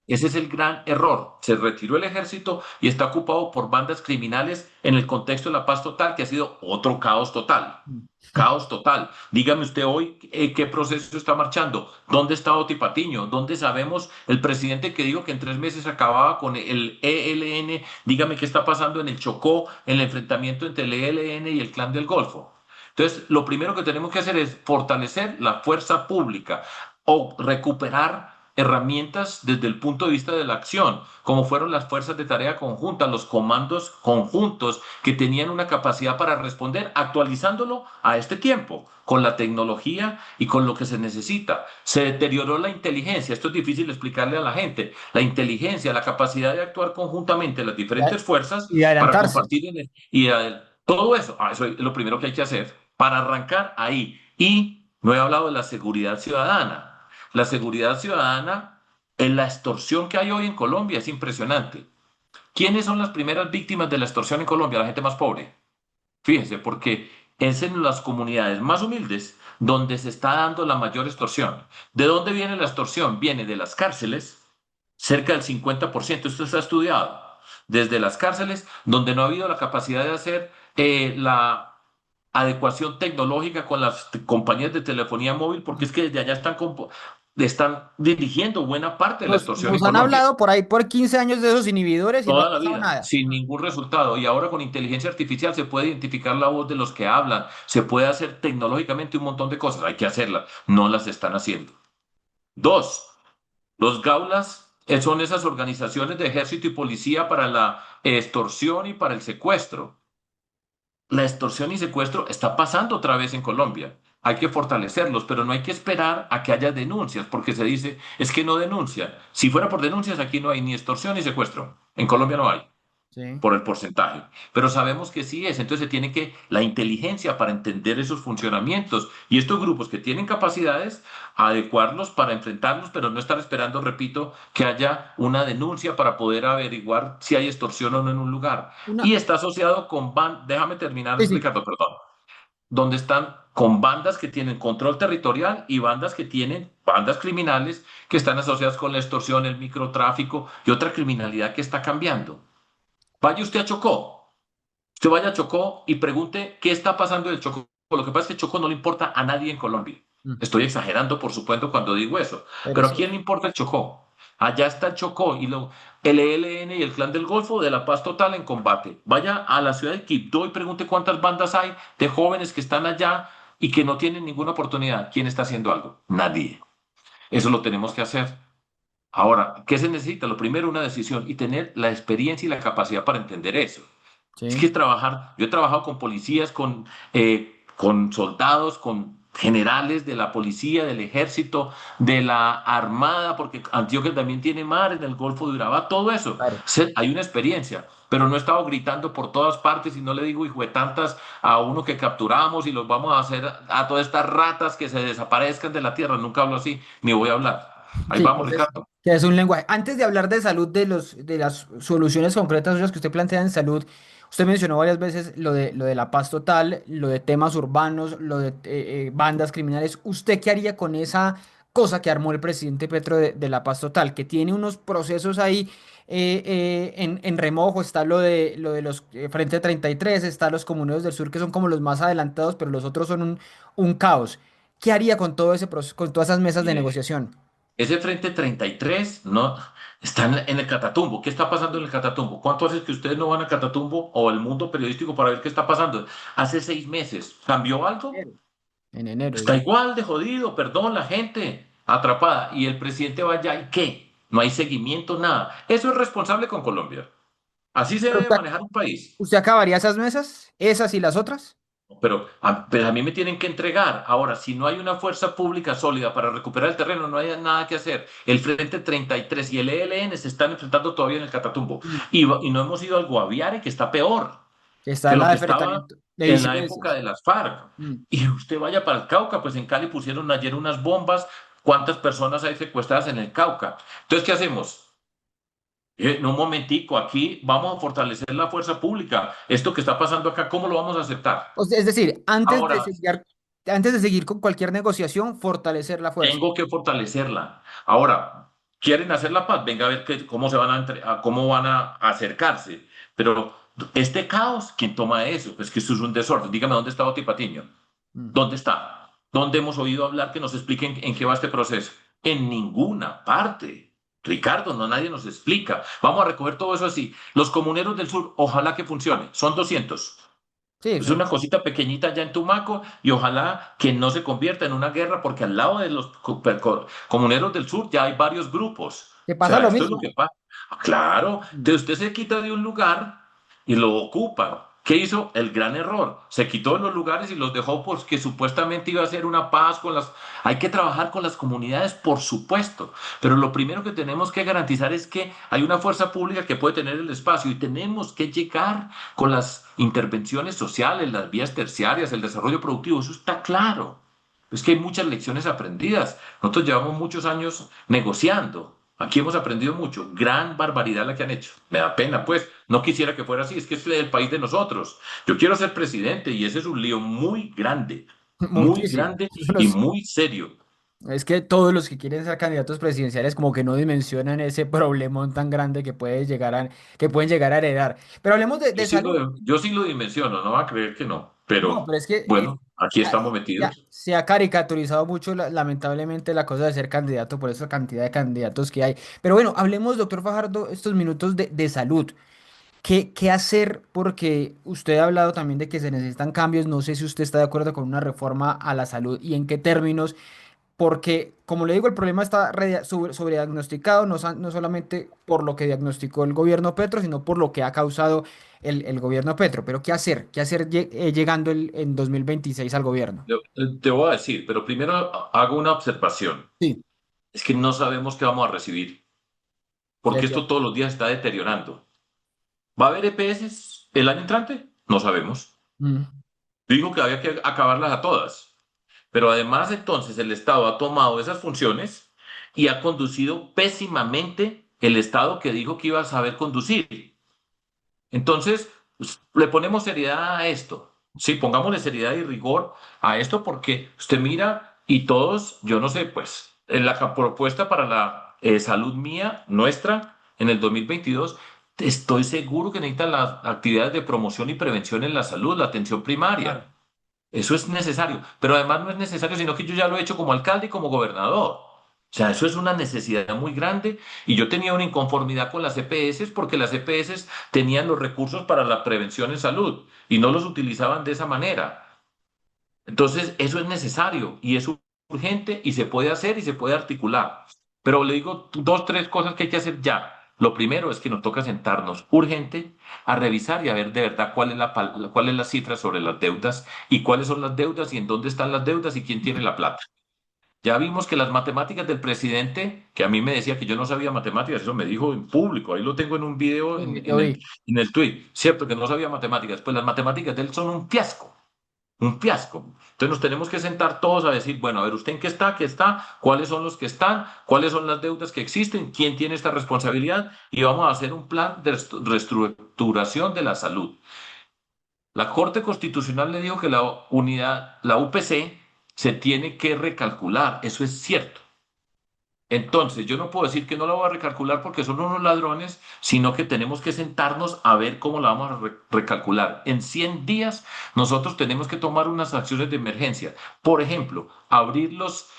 Ese es el gran error. Se retiró el ejército y está ocupado por bandas criminales en el contexto de la paz total, que ha sido otro caos total. Mm. Caos total. Dígame usted hoy qué proceso está marchando. ¿Dónde está Oti Patiño? ¿Dónde sabemos el presidente que dijo que en 3 meses acababa con el ELN? Dígame qué está pasando en el Chocó, en el enfrentamiento entre el ELN y el Clan del Golfo. Entonces, lo primero que tenemos que hacer es fortalecer la fuerza pública o recuperar herramientas desde el punto de vista de la acción, como fueron las fuerzas de tarea conjunta, los comandos conjuntos que tenían una capacidad para responder actualizándolo a este tiempo, con la tecnología y con lo que se necesita. Se deterioró la inteligencia, esto es difícil explicarle a la gente, la inteligencia, la capacidad de actuar conjuntamente las diferentes fuerzas Y de para adelantarse. compartir todo eso, eso es lo primero que hay que hacer para arrancar ahí. Y no he hablado de la seguridad ciudadana. La seguridad ciudadana, en la extorsión que hay hoy en Colombia es impresionante. ¿Quiénes son las primeras víctimas de la extorsión en Colombia? La gente más pobre. Fíjense, porque es en las comunidades más humildes donde se está dando la mayor extorsión. ¿De dónde viene la extorsión? Viene de las cárceles, cerca del 50%, esto está estudiado, desde las cárceles donde no ha habido la capacidad de hacer adecuación tecnológica con las compañías de telefonía móvil, porque es que desde allá están dirigiendo buena parte de la extorsión en Nos han Colombia. hablado por ahí por 15 años de esos inhibidores y no ha Toda la pasado vida, nada. sin ningún resultado. Y ahora con inteligencia artificial se puede identificar la voz de los que hablan, se puede hacer tecnológicamente un montón de cosas. Hay que hacerlas, no las están haciendo. Dos, los gaulas son esas organizaciones de ejército y policía para la extorsión y para el secuestro. La extorsión y secuestro está pasando otra vez en Colombia. Hay que fortalecerlos, pero no hay que esperar a que haya denuncias, porque se dice, es que no denuncian. Si fuera por denuncias, aquí no hay ni extorsión ni secuestro. En Colombia no hay Sí. por el porcentaje, pero sabemos que sí es, entonces se tiene que la inteligencia para entender esos funcionamientos y estos grupos que tienen capacidades, adecuarlos para enfrentarlos, pero no estar esperando, repito, que haya una denuncia para poder averiguar si hay extorsión o no en un lugar. Una, Y está asociado con déjame terminar sí, sí. explicando, perdón, donde están con bandas que tienen control territorial y bandas que tienen bandas criminales que están asociadas con la extorsión, el microtráfico y otra criminalidad que está cambiando. Vaya usted a Chocó. Usted vaya a Chocó y pregunte qué está pasando en el Chocó. Lo que pasa es que Chocó no le importa a nadie en Colombia. Mm, Estoy exagerando, por supuesto, cuando digo eso. pero Pero ¿a sí. quién le importa el Chocó? Allá está el Chocó y el ELN y el Clan del Golfo de la Paz Total en combate. Vaya a la ciudad de Quibdó y pregunte cuántas bandas hay de jóvenes que están allá y que no tienen ninguna oportunidad. ¿Quién está haciendo algo? Nadie. Eso lo tenemos que hacer. Ahora, ¿qué se necesita? Lo primero, una decisión y tener la experiencia y la capacidad para entender eso. Es Sí. que trabajar, yo he trabajado con policías, con soldados, con generales de la policía, del ejército, de la armada, porque Antioquia también tiene mar en el Golfo de Urabá, todo eso. Claro. Hay una experiencia, pero no he estado gritando por todas partes y no le digo hijo de tantas a uno que capturamos y los vamos a hacer a todas estas ratas que se desaparezcan de la tierra. Nunca hablo así, ni voy a hablar. Ahí Sí, vamos, Ricardo. que es un lenguaje. Antes de hablar de salud, de las soluciones concretas suyas que usted plantea en salud, usted mencionó varias veces lo de la paz total, lo de temas urbanos, lo de bandas criminales. ¿Usted qué haría con esa cosa que armó el presidente Petro de la paz total? Que tiene unos procesos ahí en remojo. Está lo de los Frente 33, está los comuneros del sur que son como los más adelantados, pero los otros son un caos. ¿Qué haría con todo ese proceso, con todas esas mesas de Mire, negociación? ese Frente 33 no, está en el Catatumbo. ¿Qué está pasando en el Catatumbo? ¿Cuánto hace que ustedes no van a Catatumbo o el mundo periodístico para ver qué está pasando? Hace 6 meses. ¿Cambió algo? Enero. En enero, Está digo. igual de jodido, perdón, la gente atrapada. Y el presidente va allá y ¿qué? No hay seguimiento, nada. Eso es responsable con Colombia. Así se Pero debe manejar un país. ¿usted acabaría esas mesas? ¿Esas y las otras? Pero a mí me tienen que entregar. Ahora, si no hay una fuerza pública sólida para recuperar el terreno, no hay nada que hacer. El Frente 33 y el ELN se están enfrentando todavía en el Catatumbo. Mm. Y no hemos ido al Guaviare, que está peor Que está que en lo la de que estaba enfrentamiento de en la época disidencias. de las FARC. Mm. Y usted vaya para el Cauca, pues en Cali pusieron ayer unas bombas. ¿Cuántas personas hay secuestradas en el Cauca? Entonces, ¿qué hacemos? No, un momentico, aquí vamos a fortalecer la fuerza pública. Esto que está pasando acá, ¿cómo lo vamos a aceptar? O sea, es decir, Ahora, antes de seguir con cualquier negociación, fortalecer la fuerza. tengo que fortalecerla. Ahora, ¿quieren hacer la paz? Venga a ver cómo se van cómo van a acercarse. Pero este caos, ¿quién toma eso? Pues que esto es un desorden. Dígame dónde está Oti Patiño. Mm. ¿Dónde está? ¿Dónde hemos oído hablar que nos expliquen en qué va este proceso? En ninguna parte. Ricardo, no nadie nos explica. Vamos a recoger todo eso así. Los comuneros del sur, ojalá que funcione. Son 200. Sí, Es son. una cosita pequeñita allá en Tumaco y ojalá que no se convierta en una guerra porque al lado de los comuneros del sur ya hay varios grupos. Que O pasa sea, lo esto es lo mismo. que pasa. Claro, Mm. entonces usted se quita de un lugar y lo ocupa. ¿Qué hizo? El gran error. Se quitó de los lugares y los dejó porque supuestamente iba a ser una paz con las... Hay que trabajar con las comunidades, por supuesto, pero lo primero que tenemos que garantizar es que hay una fuerza pública que puede tener el espacio y tenemos que llegar con las intervenciones sociales, las vías terciarias, el desarrollo productivo, eso está claro. Es que hay muchas lecciones aprendidas. Nosotros llevamos muchos años negociando. Aquí hemos aprendido mucho. Gran barbaridad la que han hecho. Me da pena, pues. No quisiera que fuera así. Es que es el país de nosotros. Yo quiero ser presidente y ese es un lío muy Muchísimo. grande y muy serio. Es que todos los que quieren ser candidatos presidenciales como que no dimensionan ese problemón tan grande que pueden llegar a heredar. Pero hablemos de salud. Yo sí lo dimensiono, no va a creer que no. No, pero pero es que bueno, aquí ya, estamos ya metidos. se ha caricaturizado mucho, lamentablemente, la cosa de ser candidato por esa cantidad de candidatos que hay. Pero bueno, hablemos, doctor Fajardo, estos minutos de salud. ¿Qué hacer? Porque usted ha hablado también de que se necesitan cambios. No sé si usted está de acuerdo con una reforma a la salud y en qué términos. Porque, como le digo, el problema está sobrediagnosticado, no solamente por lo que diagnosticó el gobierno Petro, sino por lo que ha causado el gobierno Petro. Pero, ¿qué hacer? ¿Qué hacer llegando en 2026 al gobierno? Te voy a decir, pero primero hago una observación. Sí, Es que no sabemos qué vamos a recibir, sí, porque es esto cierto. todos los días está deteriorando. ¿Va a haber EPS el año entrante? No sabemos. Mm, Digo que había que acabarlas a todas. Pero además entonces el Estado ha tomado esas funciones y ha conducido pésimamente el Estado que dijo que iba a saber conducir. Entonces, pues, le ponemos seriedad a esto. Sí, pongámosle seriedad y rigor a esto porque usted mira y todos, yo no sé, pues, en la propuesta para la salud mía, nuestra, en el 2022, estoy seguro que necesitan las actividades de promoción y prevención en la salud, la atención claro. primaria. Eso es necesario, pero además no es necesario, sino que yo ya lo he hecho como alcalde y como gobernador. O sea, eso es una necesidad muy grande y yo tenía una inconformidad con las EPS porque las EPS tenían los recursos para la prevención en salud y no los utilizaban de esa manera. Entonces, eso es necesario y es urgente y se puede hacer y se puede articular. Pero le digo dos, tres cosas que hay que hacer ya. Lo primero es que nos toca sentarnos urgente a revisar y a ver de verdad cuál es la cifra sobre las deudas y cuáles son las deudas y en dónde están las deudas y quién tiene la plata. Ya vimos que las matemáticas del presidente, que a mí me decía que yo no sabía matemáticas, eso me dijo en público, ahí lo tengo en un video Sí, lo vi. en el tweet, cierto que no sabía matemáticas, pues las matemáticas de él son un fiasco. Un fiasco. Entonces nos tenemos que sentar todos a decir, bueno, a ver, ¿usted en qué está? ¿Qué está? ¿Cuáles son los que están? ¿Cuáles son las deudas que existen? ¿Quién tiene esta responsabilidad? Y vamos a hacer un plan de reestructuración de la salud. La Corte Constitucional le dijo que la unidad, la UPC, se tiene que recalcular. Eso es cierto. Entonces, yo no puedo decir que no la voy a recalcular porque son unos ladrones, sino que tenemos que sentarnos a ver cómo la vamos a recalcular. En 100 días, nosotros tenemos que tomar unas acciones de emergencia. Por ejemplo, abrir los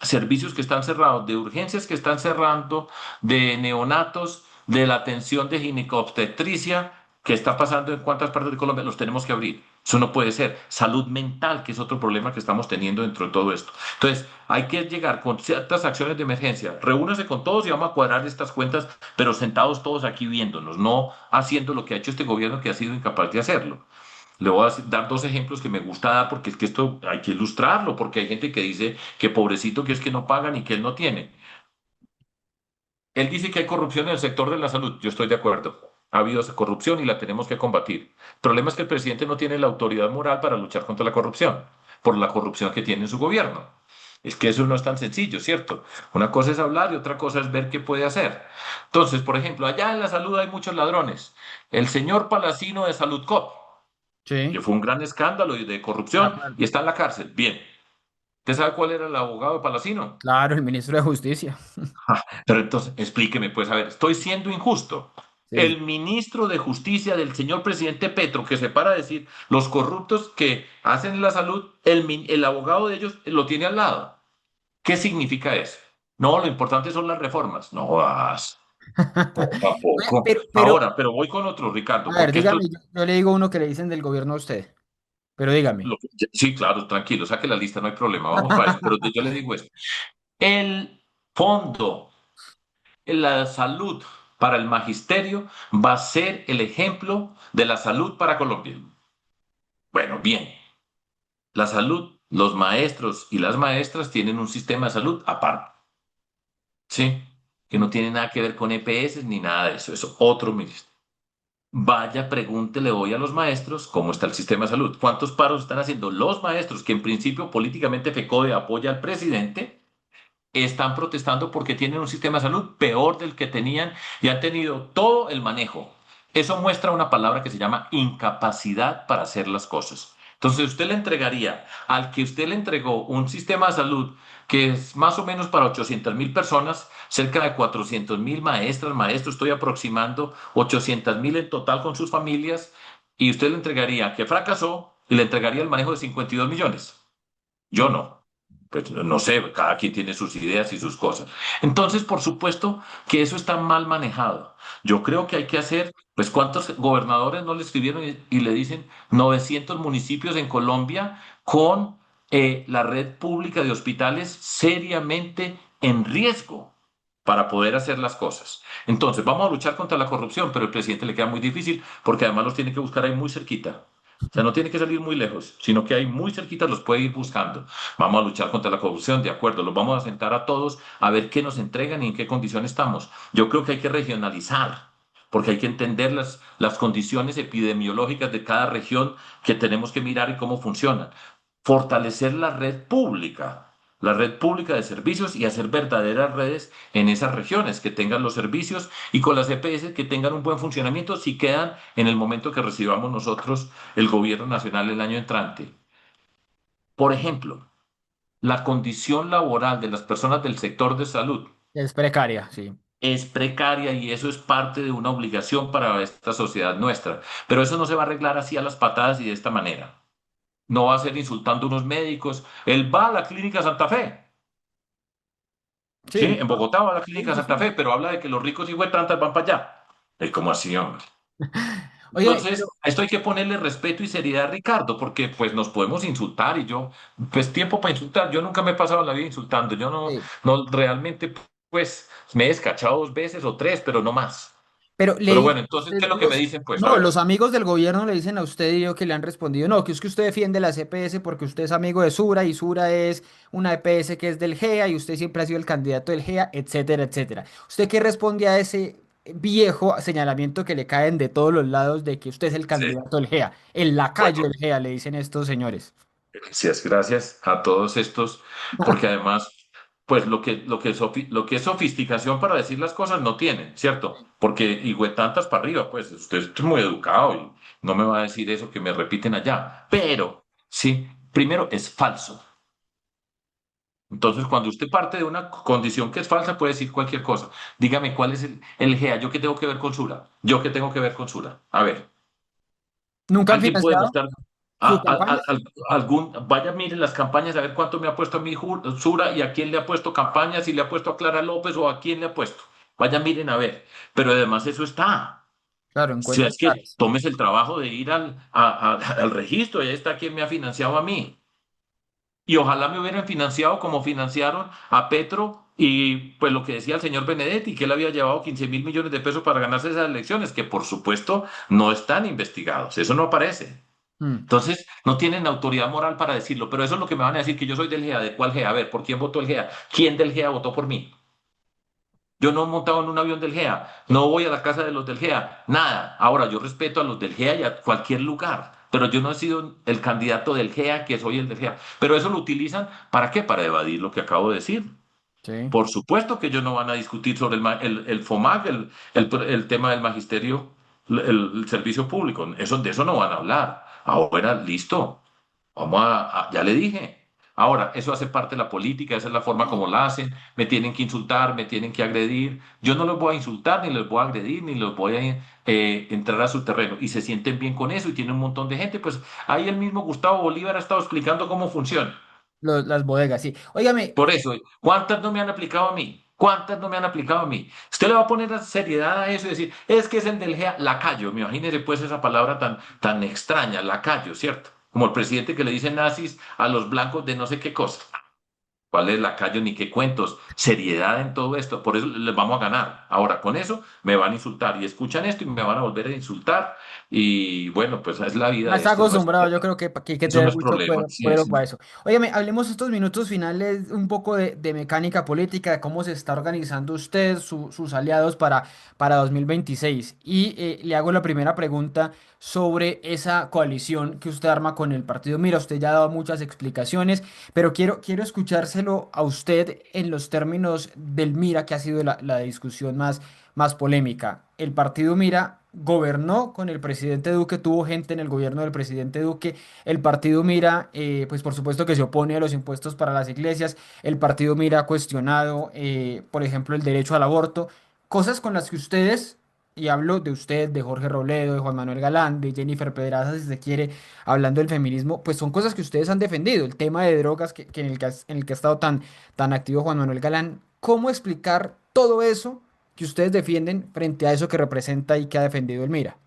servicios que están cerrados, de urgencias que están cerrando, de neonatos, de la atención de ginecobstetricia, que está pasando en cuántas partes de Colombia, los tenemos que abrir. Eso no puede ser. Salud mental, que es otro problema que estamos teniendo dentro de todo esto. Entonces, hay que llegar con ciertas acciones de emergencia. Reúnase con todos y vamos a cuadrar estas cuentas, pero sentados todos aquí viéndonos, no haciendo lo que ha hecho este gobierno que ha sido incapaz de hacerlo. Le voy a dar dos ejemplos que me gusta dar porque es que esto hay que ilustrarlo, porque hay gente que dice que pobrecito que es que no pagan y que él no tiene. Él dice que hay corrupción en el sector de la salud. Yo estoy de acuerdo. Ha habido esa corrupción y la tenemos que combatir. El problema es que el presidente no tiene la autoridad moral para luchar contra la corrupción, por la corrupción que tiene en su gobierno. Es que eso no es tan sencillo, ¿cierto? Una cosa es hablar y otra cosa es ver qué puede hacer. Entonces, por ejemplo, allá en la salud hay muchos ladrones. El señor Palacino de Saludcop, que Sí, fue un gran escándalo de de corrupción y acuerdo. está en la cárcel. Bien. ¿Usted sabe cuál era el abogado de Palacino? Claro, el ministro de Justicia. Pero entonces, explíqueme, pues, a ver, estoy siendo injusto. Sí. El ministro de Justicia del señor presidente Petro, que se para a decir los corruptos que hacen la salud, el abogado de ellos lo tiene al lado. ¿Qué significa eso? No, lo importante son las reformas. No vas, poco a poco. Pero, Ahora, pero voy con otro, Ricardo, a ver, porque esto, dígame, yo le digo uno que le dicen del gobierno a usted, pero dígame. sí, claro, tranquilo, saque la lista, no hay problema, vamos para eso. Pero yo le digo esto. El fondo la salud para el magisterio va a ser el ejemplo de la salud para Colombia. Bueno, bien, la salud, los maestros y las maestras tienen un sistema de salud aparte, ¿sí? Que no Mm. tiene nada que ver con EPS ni nada de eso, eso otro ministerio. Vaya, pregúntele hoy a los maestros cómo está el sistema de salud. ¿Cuántos paros están haciendo los maestros que en principio políticamente FECODE apoya al presidente? Están protestando porque tienen un sistema de salud peor del que tenían y han tenido todo el manejo. Eso muestra una palabra que se llama incapacidad para hacer las cosas. Entonces, usted le entregaría al que usted le entregó un sistema de salud que es más o menos para 800.000 personas, cerca de 400.000 maestras, maestros, estoy aproximando 800.000 en total con sus familias, y usted le entregaría que fracasó y le entregaría el manejo de 52 millones. Yo Mm. no. Pues no sé, cada quien tiene sus ideas y sus cosas. Entonces, por supuesto que eso está mal manejado. Yo creo que hay que hacer, pues, ¿cuántos gobernadores no le escribieron y le dicen 900 municipios en Colombia con la red pública de hospitales seriamente en riesgo para poder hacer las cosas? Entonces, vamos a luchar contra la corrupción, pero el presidente le queda muy difícil porque además los tiene que buscar ahí muy cerquita. O sea, no tiene que salir muy lejos, sino que ahí muy cerquita los puede ir buscando. Vamos a luchar contra la corrupción, de acuerdo, los vamos a sentar a todos a ver qué nos entregan y en qué condición estamos. Yo creo que hay que regionalizar, porque hay que entender las condiciones epidemiológicas de cada región que tenemos que mirar y cómo funcionan. Fortalecer la red pública de servicios y hacer verdaderas redes en esas regiones que tengan los servicios y con las EPS que tengan un buen funcionamiento si quedan en el momento que recibamos nosotros el gobierno nacional el año entrante. Por ejemplo, la condición laboral de las personas del sector de salud Es precaria, sí. es precaria y eso es parte de una obligación para esta sociedad nuestra. Pero eso no se va a arreglar así a las patadas y de esta manera. No va a ser insultando a unos médicos. Él va a la clínica Santa Fe, ¿sí? Sí, En Bogotá va a la sí, clínica sí, Santa sí. Fe, pero habla de que los ricos y tantas van para allá. Es como así, hombre. Oye, Entonces, a esto hay que ponerle respeto y seriedad a Ricardo, porque pues nos podemos insultar y yo, pues tiempo para insultar, yo nunca me he pasado la vida insultando, yo no, sí. no realmente, pues me he descachado 2 veces o 3, pero no más. Pero le Pero dicen bueno, a entonces, usted, ¿qué es lo que me dicen? Pues, a no, ver, los amigos del gobierno le dicen a usted y yo que le han respondido, no, que es que usted defiende la EPS porque usted es amigo de Sura y Sura es una EPS que es del GEA y usted siempre ha sido el candidato del GEA, etcétera, etcétera. ¿Usted qué responde a ese viejo señalamiento que le caen de todos los lados de que usted es el sí, candidato del GEA? El lacayo bueno, del GEA, le dicen estos señores. gracias a todos estos, porque además, pues lo que es sofisticación para decir las cosas no tienen, ¿cierto? Porque tantas para arriba, pues usted es muy educado y no me va a decir eso que me repiten allá. Pero, sí, primero es falso. Entonces, cuando usted parte de una condición que es falsa, puede decir cualquier cosa. Dígame cuál es el GEA, yo qué tengo que ver con Sura, yo qué tengo que ver con Sura. A ver. ¿Nunca han ¿Alguien puede financiado mostrar sus campañas? vaya, mire las campañas a ver cuánto me ha puesto a mi Sura y a quién le ha puesto campañas, si le ha puesto a Clara López o a quién le ha puesto? Vaya, miren a ver. Pero además eso está. Claro, en Si cuentas es que claras. tomes el trabajo de ir al registro, y ahí está quién me ha financiado a mí. Y ojalá me hubieran financiado como financiaron a Petro y pues lo que decía el señor Benedetti, que él había llevado 15.000 millones de pesos para ganarse esas elecciones, que por supuesto no están investigados, eso no aparece. Mm. Entonces, no tienen autoridad moral para decirlo, pero eso es lo que me van a decir, que yo soy del GEA. ¿De cuál GEA? A ver, ¿por quién votó el GEA? ¿Quién del GEA votó por mí? Yo no he montado en un avión del GEA, no voy a la casa de los del GEA, nada. Ahora, yo respeto a los del GEA y a cualquier lugar, pero yo no he sido el candidato del GEA, que soy el del GEA. Pero eso lo utilizan, ¿para qué? Para evadir lo que acabo de decir. Sí. Por supuesto que ellos no van a discutir sobre el FOMAC, el tema del magisterio, el servicio público. De eso no van a hablar. Ahora, listo. Ya le dije. Ahora, eso hace parte de la política, esa es la forma como la hacen. Me tienen que insultar, me tienen que agredir. Yo no los voy a insultar, ni los voy a agredir, ni los voy a entrar a su terreno. Y se sienten bien con eso y tienen un montón de gente. Pues ahí el mismo Gustavo Bolívar ha estado explicando cómo funciona. Las bodegas, sí. Óigame, Por eso, ¿cuántas no me han aplicado a mí? ¿Cuántas no me han aplicado a mí? Usted le va a poner seriedad a eso y decir, es que es el del GEA, lacayo. Me imagínese pues esa palabra tan extraña, lacayo, ¿cierto? Como el presidente que le dice nazis a los blancos de no sé qué cosa. ¿Cuál es lacayo ni qué cuentos? Seriedad en todo esto. Por eso les vamos a ganar. Ahora, con eso me van a insultar y escuchan esto y me van a volver a insultar. Y bueno, pues es la vida ya de está esto, no es acostumbrado, yo problema. creo que hay que Eso no tener es mucho problema. cuero, Sí, cuero sí. para eso. Óigame, hablemos estos minutos finales un poco de mecánica política, de cómo se está organizando usted, sus aliados para 2026. Y le hago la primera pregunta sobre esa coalición que usted arma con el partido. Mira, usted ya ha dado muchas explicaciones, pero quiero escuchárselo a usted en los términos del Mira, que ha sido la discusión más polémica. El partido Mira gobernó con el presidente Duque, tuvo gente en el gobierno del presidente Duque. El partido Mira, pues por supuesto que se opone a los impuestos para las iglesias. El partido Mira ha cuestionado, por ejemplo, el derecho al aborto, cosas con las que ustedes y hablo de usted, de Jorge Robledo, de Juan Manuel Galán, de Jennifer Pedraza, si se quiere, hablando del feminismo, pues son cosas que ustedes han defendido. El tema de drogas que en el que ha estado tan activo Juan Manuel Galán. ¿Cómo explicar todo eso que ustedes defienden frente a eso que representa y que ha defendido el Mira?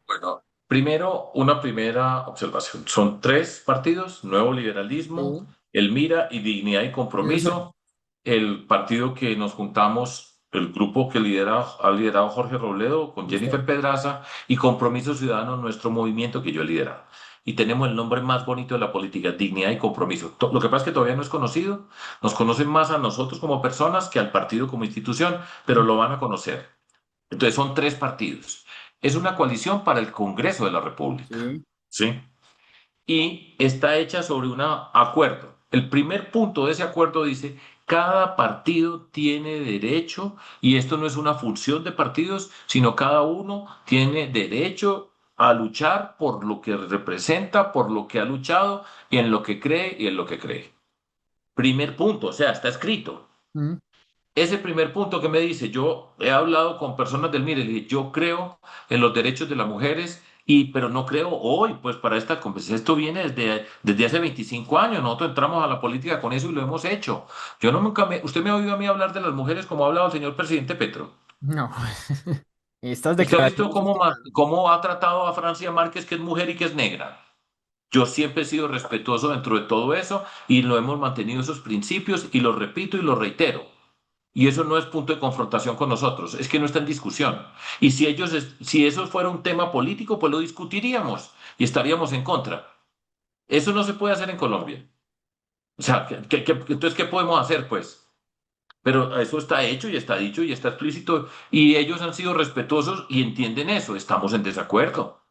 Bueno, primero, una primera observación. Son tres partidos: Nuevo Liberalismo, Sí. El Mira y Dignidad y Esos son. Compromiso. El partido que nos juntamos, el grupo que ha liderado Jorge Robledo con Usted. Jennifer Pedraza, y Compromiso Ciudadano, nuestro movimiento que yo he liderado. Y tenemos el nombre más bonito de la política: Dignidad y Compromiso. Lo que pasa es que todavía no es conocido. Nos conocen más a nosotros como personas que al partido como institución, pero lo van a conocer. Entonces son tres partidos. Es una coalición para el Congreso de la República, Sí. ¿sí? Y está hecha sobre un acuerdo. El primer punto de ese acuerdo dice: cada partido tiene derecho, y esto no es una función de partidos, sino cada uno tiene derecho a luchar por lo que representa, por lo que ha luchado, y en lo que cree y en lo que cree. Primer punto, o sea, está escrito. Mm. Ese primer punto que me dice: yo he hablado con personas del MIRE, le dije, yo creo en los derechos de las mujeres, pero no creo hoy, pues para esta conversación, esto viene desde hace 25 años, nosotros entramos a la política con eso y lo hemos hecho. Yo no nunca usted me ha oído a mí hablar de las mujeres como ha hablado el señor presidente Petro. No. Estas ¿Usted ha visto declaraciones últimas. cómo ha tratado a Francia Márquez, que es mujer y que es negra? Yo siempre he sido respetuoso dentro de todo eso y lo hemos mantenido esos principios, y lo repito y lo reitero. Y eso no es punto de confrontación con nosotros, es que no está en discusión. Y si eso fuera un tema político, pues lo discutiríamos y estaríamos en contra. Eso no se puede hacer en Colombia. O sea, entonces, ¿qué podemos hacer, pues? Pero eso está hecho y está dicho y está explícito, y ellos han sido respetuosos y entienden eso. Estamos en desacuerdo.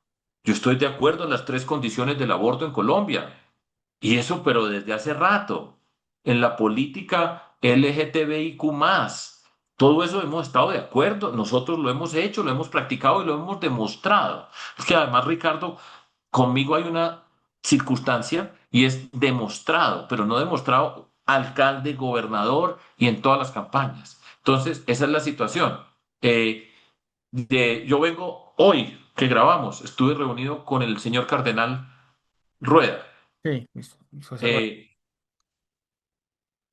Yo estoy de acuerdo en las tres condiciones del aborto en Colombia. Y eso, pero desde hace rato. En la política LGTBIQ+, todo eso hemos estado de acuerdo. Nosotros lo hemos hecho, lo hemos practicado y lo hemos demostrado. Es que además, Ricardo, conmigo hay una circunstancia, y es demostrado, pero no demostrado alcalde, gobernador y en todas las campañas. Entonces, esa es la situación. Eh, yo vengo hoy que grabamos, estuve reunido con el señor cardenal Rueda. Sí, José Rueda. Eh,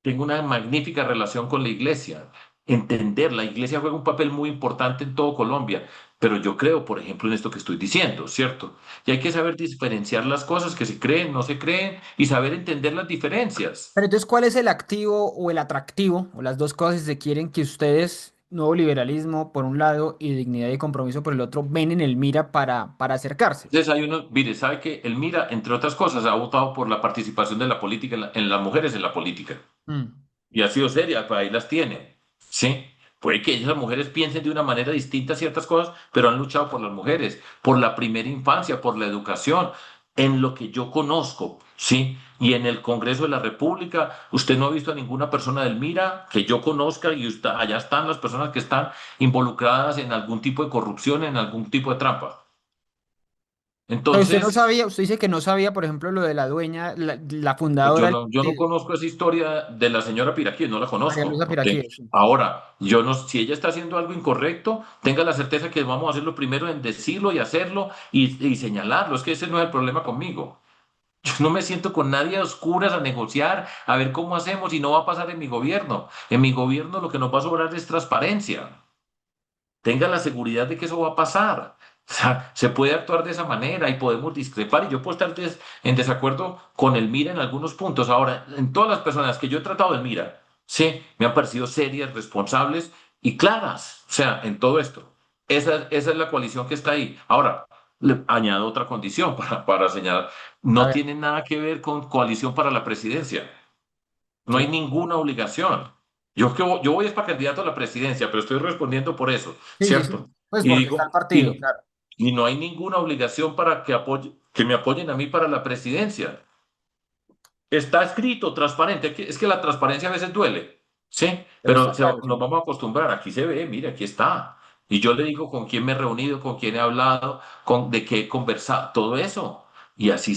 Tengo una magnífica relación con la iglesia. Entender, la iglesia juega un papel muy importante en todo Colombia, pero yo creo, por ejemplo, en esto que estoy diciendo, ¿cierto? Y hay que saber diferenciar las cosas que se creen, no se creen, y saber entender las diferencias. Pero entonces, ¿cuál es el activo o el atractivo, o las dos cosas si se quieren, que ustedes, nuevo liberalismo por un lado y dignidad y compromiso por el otro, ven en el Mira para acercarse? Entonces hay uno, mire, sabe que el MIRA, entre otras cosas, ha votado por la participación de la política, en las mujeres en la política. Mm. Y ha sido seria, pues ahí las tiene. ¿Sí? Puede que esas mujeres piensen de una manera distinta ciertas cosas, pero han luchado por las mujeres, por la primera infancia, por la educación, en lo que yo conozco, ¿sí? Y en el Congreso de la República, usted no ha visto a ninguna persona del MIRA que yo conozca, y allá están las personas que están involucradas en algún tipo de corrupción, en algún tipo de trampa. Pero usted no Entonces, sabía, usted dice que no sabía, por ejemplo, lo de la dueña, la pues fundadora del yo no partido, conozco esa historia de la señora Piraquí, no la María conozco. Luisa Piraquí. Sí. Ahora, yo no, si ella está haciendo algo incorrecto, tenga la certeza que vamos a hacerlo primero en decirlo y hacerlo y señalarlo. Es que ese no es el problema conmigo. Yo no me siento con nadie a oscuras a negociar, a ver cómo hacemos, y no va a pasar en mi gobierno. En mi gobierno lo que nos va a sobrar es transparencia. Tenga la seguridad de que eso va a pasar. O sea, se puede actuar de esa manera y podemos discrepar, y yo puedo estar en desacuerdo con el MIRA en algunos puntos. Ahora, en todas las personas que yo he tratado del MIRA, sí, me han parecido serias, responsables y claras. O sea, en todo esto. Esa es la coalición que está ahí. Ahora, le añado otra condición para señalar. A No ver, tiene nada que ver con coalición para la presidencia. No hay sí. ninguna obligación. Yo voy es para candidato a la presidencia, pero estoy respondiendo por eso, Sí, sí, sí. ¿cierto? Pues Y porque está el digo, partido, claro. y no hay ninguna obligación para que me apoyen a mí para la presidencia. Está escrito, transparente. Es que la transparencia a veces duele, ¿sí? Pero Pero está claro, nos sí. vamos a acostumbrar. Aquí se ve, mire, aquí está. Y yo le digo con quién me he reunido, con quién he hablado, de qué he conversado, todo eso. Y así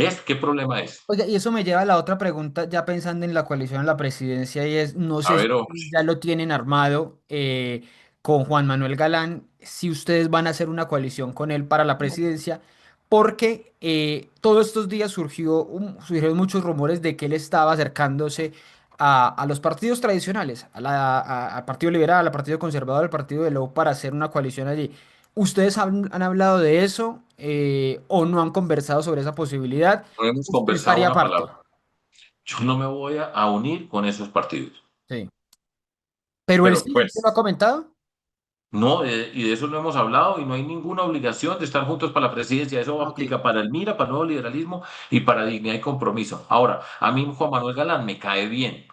es. ¿Qué problema es? Oye, y eso me lleva a la otra pregunta, ya pensando en la coalición en la presidencia, y es, no A sé si ver, ustedes ya lo tienen armado, con Juan Manuel Galán si ustedes van a hacer una coalición con él para la presidencia, porque todos estos días surgieron muchos rumores de que él estaba acercándose a los partidos tradicionales, al Partido Liberal, al Partido Conservador, al Partido de la U para hacer una coalición allí. ¿Ustedes han hablado de eso o no han conversado sobre esa posibilidad? No hemos ¿Usted conversado estaría una aparte? palabra. Yo no me voy a unir con esos partidos. Sí. Pero él Pero sí, ¿se pues, lo ha comentado? no, y de eso no hemos hablado y no hay ninguna obligación de estar juntos para la presidencia. Eso Ok. aplica para el MIRA, para el nuevo liberalismo y para dignidad y compromiso. Ahora, a mí Juan Manuel Galán me cae bien.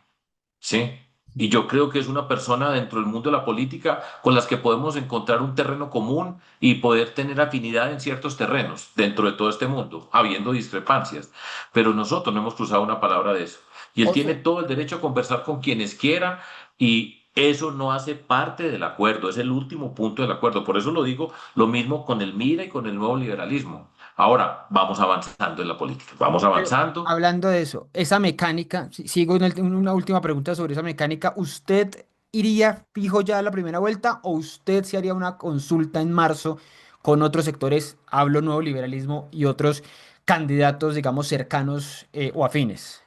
Sí, y yo creo que es una persona dentro del mundo de la política con las que podemos encontrar un terreno común y poder tener afinidad en ciertos terrenos dentro de todo este mundo, habiendo discrepancias. Pero nosotros no hemos cruzado una palabra de eso. Y él tiene Oye, todo el derecho a conversar con quienes quiera y eso no hace parte del acuerdo, es el último punto del acuerdo. Por eso lo digo, lo mismo con el MIRA y con el nuevo liberalismo. Ahora, vamos avanzando en la política, vamos pero avanzando. hablando de eso, esa mecánica, sigo en una última pregunta sobre esa mecánica. ¿Usted iría fijo ya a la primera vuelta o usted se haría una consulta en marzo con otros sectores, hablo nuevo liberalismo y otros candidatos, digamos, cercanos o afines?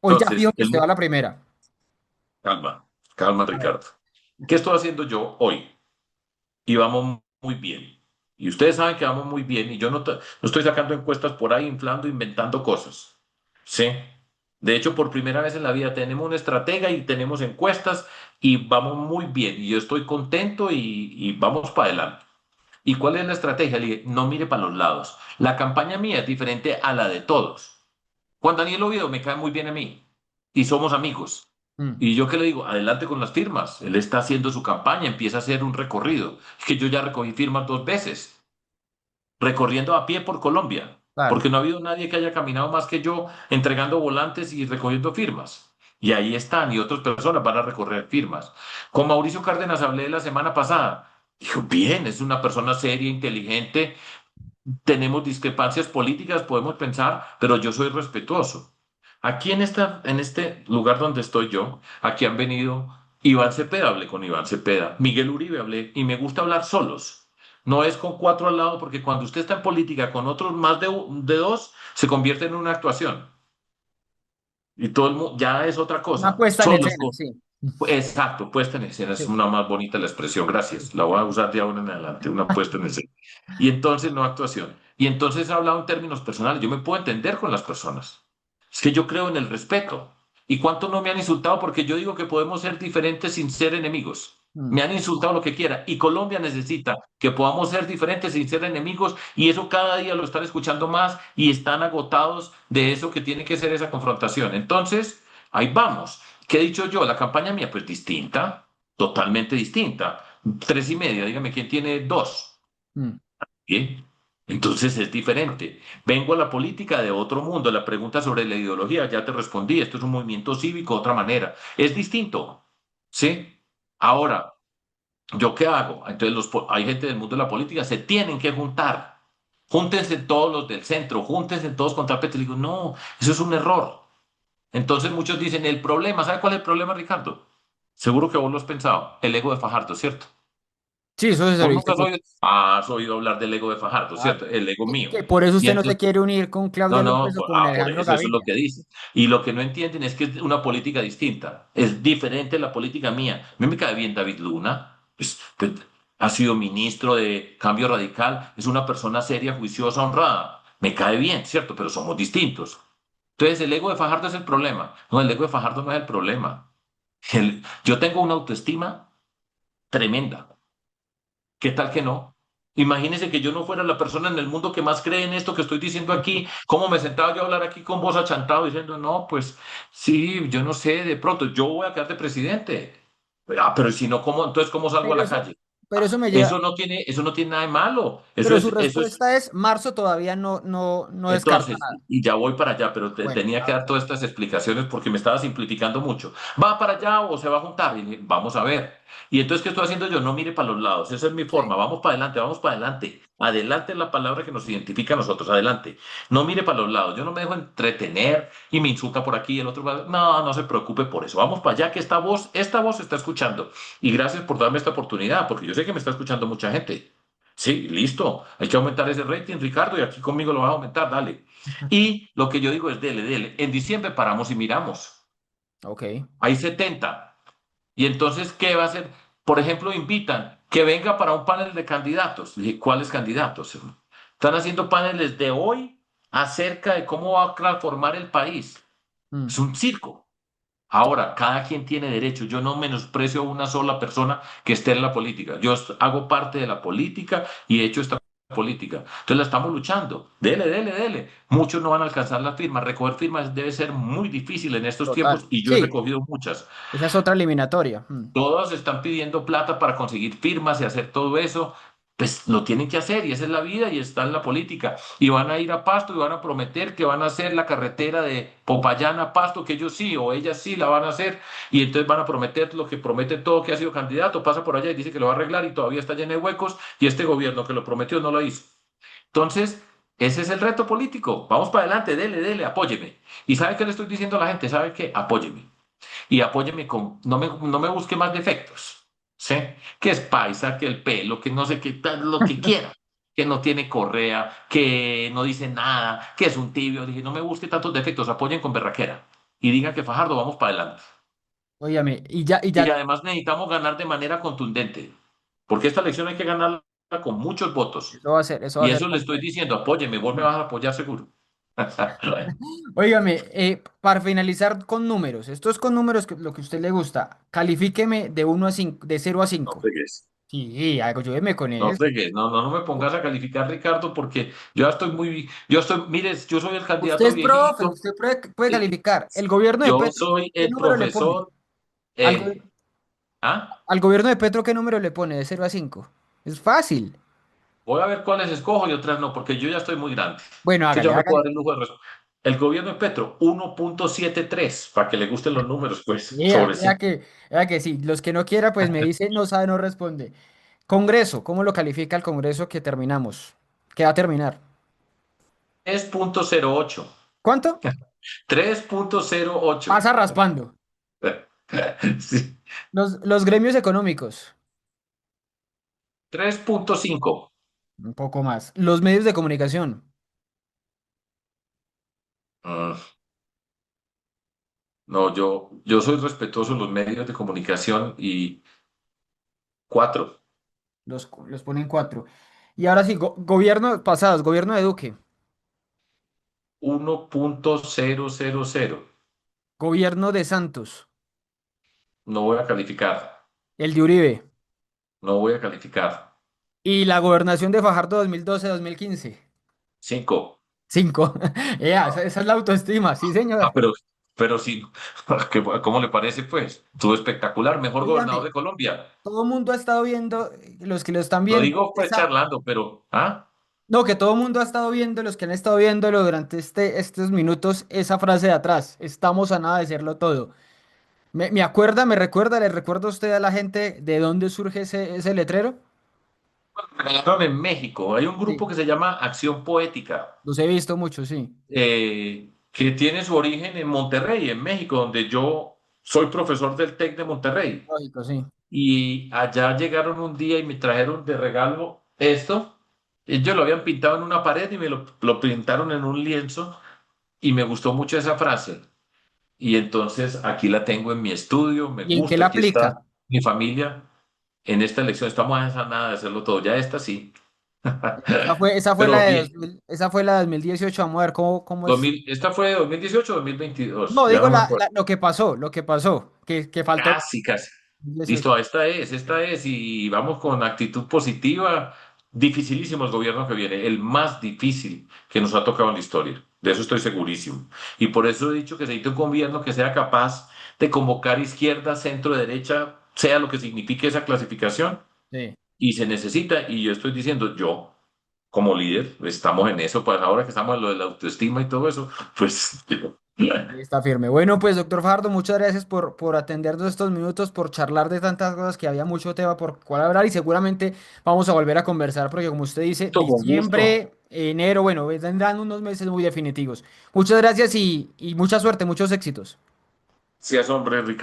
O ya Entonces, fijo que usted va a la primera. calma, calma, A ver. Ricardo. ¿Qué estoy haciendo yo hoy? Y vamos muy bien. Y ustedes saben que vamos muy bien y yo no estoy sacando encuestas por ahí, inflando, inventando cosas. Sí. De hecho, por primera vez en la vida tenemos una estratega y tenemos encuestas y vamos muy bien. Y yo estoy contento y vamos para adelante. ¿Y cuál es la estrategia? Le dije, no mire para los lados. La campaña mía es diferente a la de todos. Juan Daniel Oviedo me cae muy bien a mí y somos amigos. Mm, Y yo qué le digo, adelante con las firmas. Él está haciendo su campaña, empieza a hacer un recorrido. Es que yo ya recogí firmas 2 veces, recorriendo a pie por Colombia, claro. porque no ha habido nadie que haya caminado más que yo entregando volantes y recogiendo firmas. Y ahí están, y otras personas van a recorrer firmas. Con Mauricio Cárdenas hablé la semana pasada. Dijo, bien, es una persona seria, inteligente, tenemos discrepancias políticas, podemos pensar, pero yo soy respetuoso. Aquí en este lugar donde estoy yo, aquí han venido Iván Cepeda, hablé con Iván Cepeda, Miguel Uribe hablé, y me gusta hablar solos. No es con cuatro al lado, porque cuando usted está en política con otros más de dos, se convierte en una actuación. Y todo el mundo ya es otra Una cosa. puesta en Solos, escena, sí. exacto, puesta en escena es Sí, una más bonita la expresión, sí, gracias. La voy a usar de ahora en adelante, una puesta en escena. Y entonces no actuación. Y entonces he hablado en términos personales. Yo me puedo entender con las personas. Es que yo creo en el respeto. ¿Y cuánto no me han insultado? Porque yo digo que podemos ser diferentes sin ser enemigos. mm, Me han insultado lo que quiera. Y Colombia necesita que podamos ser diferentes sin ser enemigos. Y eso cada día lo están escuchando más y están agotados de eso que tiene que ser esa confrontación. Entonces, ahí vamos. ¿Qué he dicho yo? La campaña mía, pues distinta, totalmente distinta. 3,5, dígame quién tiene dos. mm. Bien, entonces es diferente. Vengo a la política de otro mundo. La pregunta sobre la ideología, ya te respondí. Esto es un movimiento cívico, de otra manera. Es distinto. ¿Sí? Ahora, ¿yo qué hago? Entonces, hay gente del mundo de la política, se tienen que juntar. Júntense todos los del centro, júntense todos contra Petro. Le digo, no, eso es un error. Entonces muchos dicen, el problema, ¿sabe cuál es el problema, Ricardo? Seguro que vos lo has pensado, el ego de Fajardo, ¿cierto? Sí, eso se lo Vos dice nunca has oído, has oído hablar del ego de Fajardo, claro. ¿cierto? El ego mío. Que por eso Y usted no se entonces, quiere unir con Claudia no, no, López o con por Alejandro eso es lo Gaviria. que dicen. Y lo que no entienden es que es una política distinta. Es diferente la política mía. A mí me cae bien David Luna. Pues, ha sido ministro de Cambio Radical. Es una persona seria, juiciosa, honrada. Me cae bien, ¿cierto? Pero somos distintos. Entonces, el ego de Fajardo es el problema. No, el ego de Fajardo no es el problema. Yo tengo una autoestima tremenda. ¿Qué tal que no? Imagínese que yo no fuera la persona en el mundo que más cree en esto que estoy diciendo aquí. ¿Cómo me sentaba yo a hablar aquí con voz achantado diciendo, no, pues sí, yo no sé, de pronto yo voy a quedar de presidente? Pero si no, ¿cómo, entonces cómo salgo a Pero la eso, calle? pero eso me lleva, Eso no tiene nada de malo. Eso pero su es, eso es respuesta es marzo todavía no descarta entonces, nada. y ya voy para allá, pero Bueno, tenía que dar todas estas explicaciones porque me estaba simplificando mucho. ¿Va para allá o se va a juntar? Y vamos a ver. Y entonces, ¿qué estoy haciendo yo? No mire para los lados, esa es mi sí. forma. Vamos para adelante, vamos para adelante. Adelante es la palabra que nos identifica a nosotros. Adelante. No mire para los lados. Yo no me dejo entretener y me insulta por aquí y el otro. No, no se preocupe por eso. Vamos para allá que esta voz se está escuchando. Y gracias por darme esta oportunidad, porque yo sé que me está escuchando mucha gente. Sí, listo. Hay que aumentar ese rating, Ricardo, y aquí conmigo lo vas a aumentar. Dale. Y lo que yo digo es, dele, dele. En diciembre paramos y miramos. Ok. Hay 70. Y entonces, ¿qué va a hacer? Por ejemplo, invitan que venga para un panel de candidatos. Le dije, ¿cuáles candidatos? Están haciendo paneles de hoy acerca de cómo va a transformar el país. Mm, Es un circo. Ahora, cada quien tiene derecho. Yo no menosprecio a una sola persona que esté en la política. Yo hago parte de la política y he hecho esta política. Entonces la estamos luchando. Dele, dele, dele. Muchos no van a alcanzar las firmas. Recoger firmas debe ser muy difícil en estos total. tiempos y yo he Sí, recogido muchas. esa es otra eliminatoria. Todos están pidiendo plata para conseguir firmas y hacer todo eso. Pues lo tienen que hacer y esa es la vida y está en la política. Y van a ir a Pasto y van a prometer que van a hacer la carretera de Popayán a Pasto, que ellos sí o ellas sí la van a hacer. Y entonces van a prometer lo que promete todo que ha sido candidato, pasa por allá y dice que lo va a arreglar y todavía está lleno de huecos y este gobierno que lo prometió no lo hizo. Entonces, ese es el reto político. Vamos para adelante, dele, dele, apóyeme. ¿Y sabe qué le estoy diciendo a la gente? ¿Sabe qué? Apóyeme y apóyeme no me busque más defectos, ¿sí? Que es paisa, que el pelo, que no sé qué, lo que quiera, que no tiene correa, que no dice nada, que es un tibio. Dije, no me busque tantos defectos, apoyen con berraquera y digan que Fajardo, vamos para adelante. Óigame, y Y ya, además necesitamos ganar de manera contundente, porque esta elección hay que ganarla con muchos votos. eso va Y a ser eso le estoy complejo. diciendo, apóyeme, vos me Mm. vas a apoyar seguro. Óigame, para finalizar con números, esto es con números lo que a usted le gusta. Califíqueme de 1 a 5, de 0 a 5. No fregues. Sí, algo, ayúdeme con No eso. fregues, no, no, no me pongas a calificar, Ricardo, porque mire, yo soy el Usted candidato es profe, viejito, usted puede sí, calificar. El gobierno de yo Petro, soy ¿qué el número le pone? profesor, Al, eh, ¿ah? al gobierno de Petro, ¿qué número le pone de 0 a 5? Es fácil. Voy a ver cuáles escojo y otras no, porque yo ya estoy muy grande, Bueno, que hágale, yo me puedo hágale. dar el lujo de El gobierno de Petro, 1.73 para que le gusten los números, pues, Vea, sobre sí. vea que sí. Los que no quiera, pues me dice, no sabe, no responde. Congreso, ¿cómo lo califica el Congreso que terminamos? ¿Qué va a terminar? 3.08. ¿Cuánto? 3.08. Pasa raspando. Sí. Los gremios económicos, 3.5. un poco más. Los medios de comunicación, No, yo soy respetuoso de los medios de comunicación y 4, los ponen 4. Y ahora sí, gobierno pasados, gobierno de Duque, 1.000. gobierno de Santos, No voy a calificar, el de Uribe. no voy a calificar. Y la gobernación de Fajardo 2012-2015. 5. 5. Esa es la autoestima, sí, Ah, señor. pero sí, ¿cómo le parece, pues? Estuvo espectacular, mejor gobernador Dígame, de Colombia. todo el mundo ha estado viendo, los que lo están Lo viendo, digo pues charlando, pero, ¿ah? no, que todo el mundo ha estado viendo, los que han estado viéndolo durante estos minutos, esa frase de atrás, estamos a nada de serlo todo. Me recuerda, le recuerda a usted a la gente de dónde surge ese letrero. Regalaron en México. Hay un grupo Sí. que se llama Acción Poética, Los he visto mucho, sí. que tiene su origen en Monterrey, en México, donde yo soy profesor del TEC de Monterrey. Lógico, sí. Y allá llegaron un día y me trajeron de regalo esto. Ellos lo habían pintado en una pared y me lo pintaron en un lienzo y me gustó mucho esa frase. Y entonces aquí la tengo en mi estudio, me ¿Y en qué gusta, la aquí está aplica? mi familia. En esta elección estamos a nada de hacerlo todo, ya esta sí. Esa fue la Pero de bien, 2000, esa fue la de 2018. Vamos a ver cómo es. esta fue 2018 o 2022, No, ya digo no me acuerdo. lo que pasó, que faltó Casi, casi. 2018. Listo, esta es, y vamos con actitud positiva. Dificilísimo el gobierno que viene, el más difícil que nos ha tocado en la historia. De eso estoy segurísimo. Y por eso he dicho que se necesita un gobierno que sea capaz de convocar izquierda, centro, derecha, sea lo que signifique esa clasificación. Sí. Y se necesita, y yo estoy diciendo, yo como líder, estamos en eso, pues ahora que estamos en lo de la autoestima y todo eso, pues Ahí está firme. Bueno, pues doctor Fajardo, muchas gracias por atendernos estos minutos, por charlar de tantas cosas que había mucho tema por cual hablar y seguramente vamos a volver a conversar porque como usted dice, Con gusto. diciembre, enero, bueno, vendrán unos meses muy definitivos. Muchas gracias y mucha suerte, muchos éxitos. Si es hombre, Ricardo.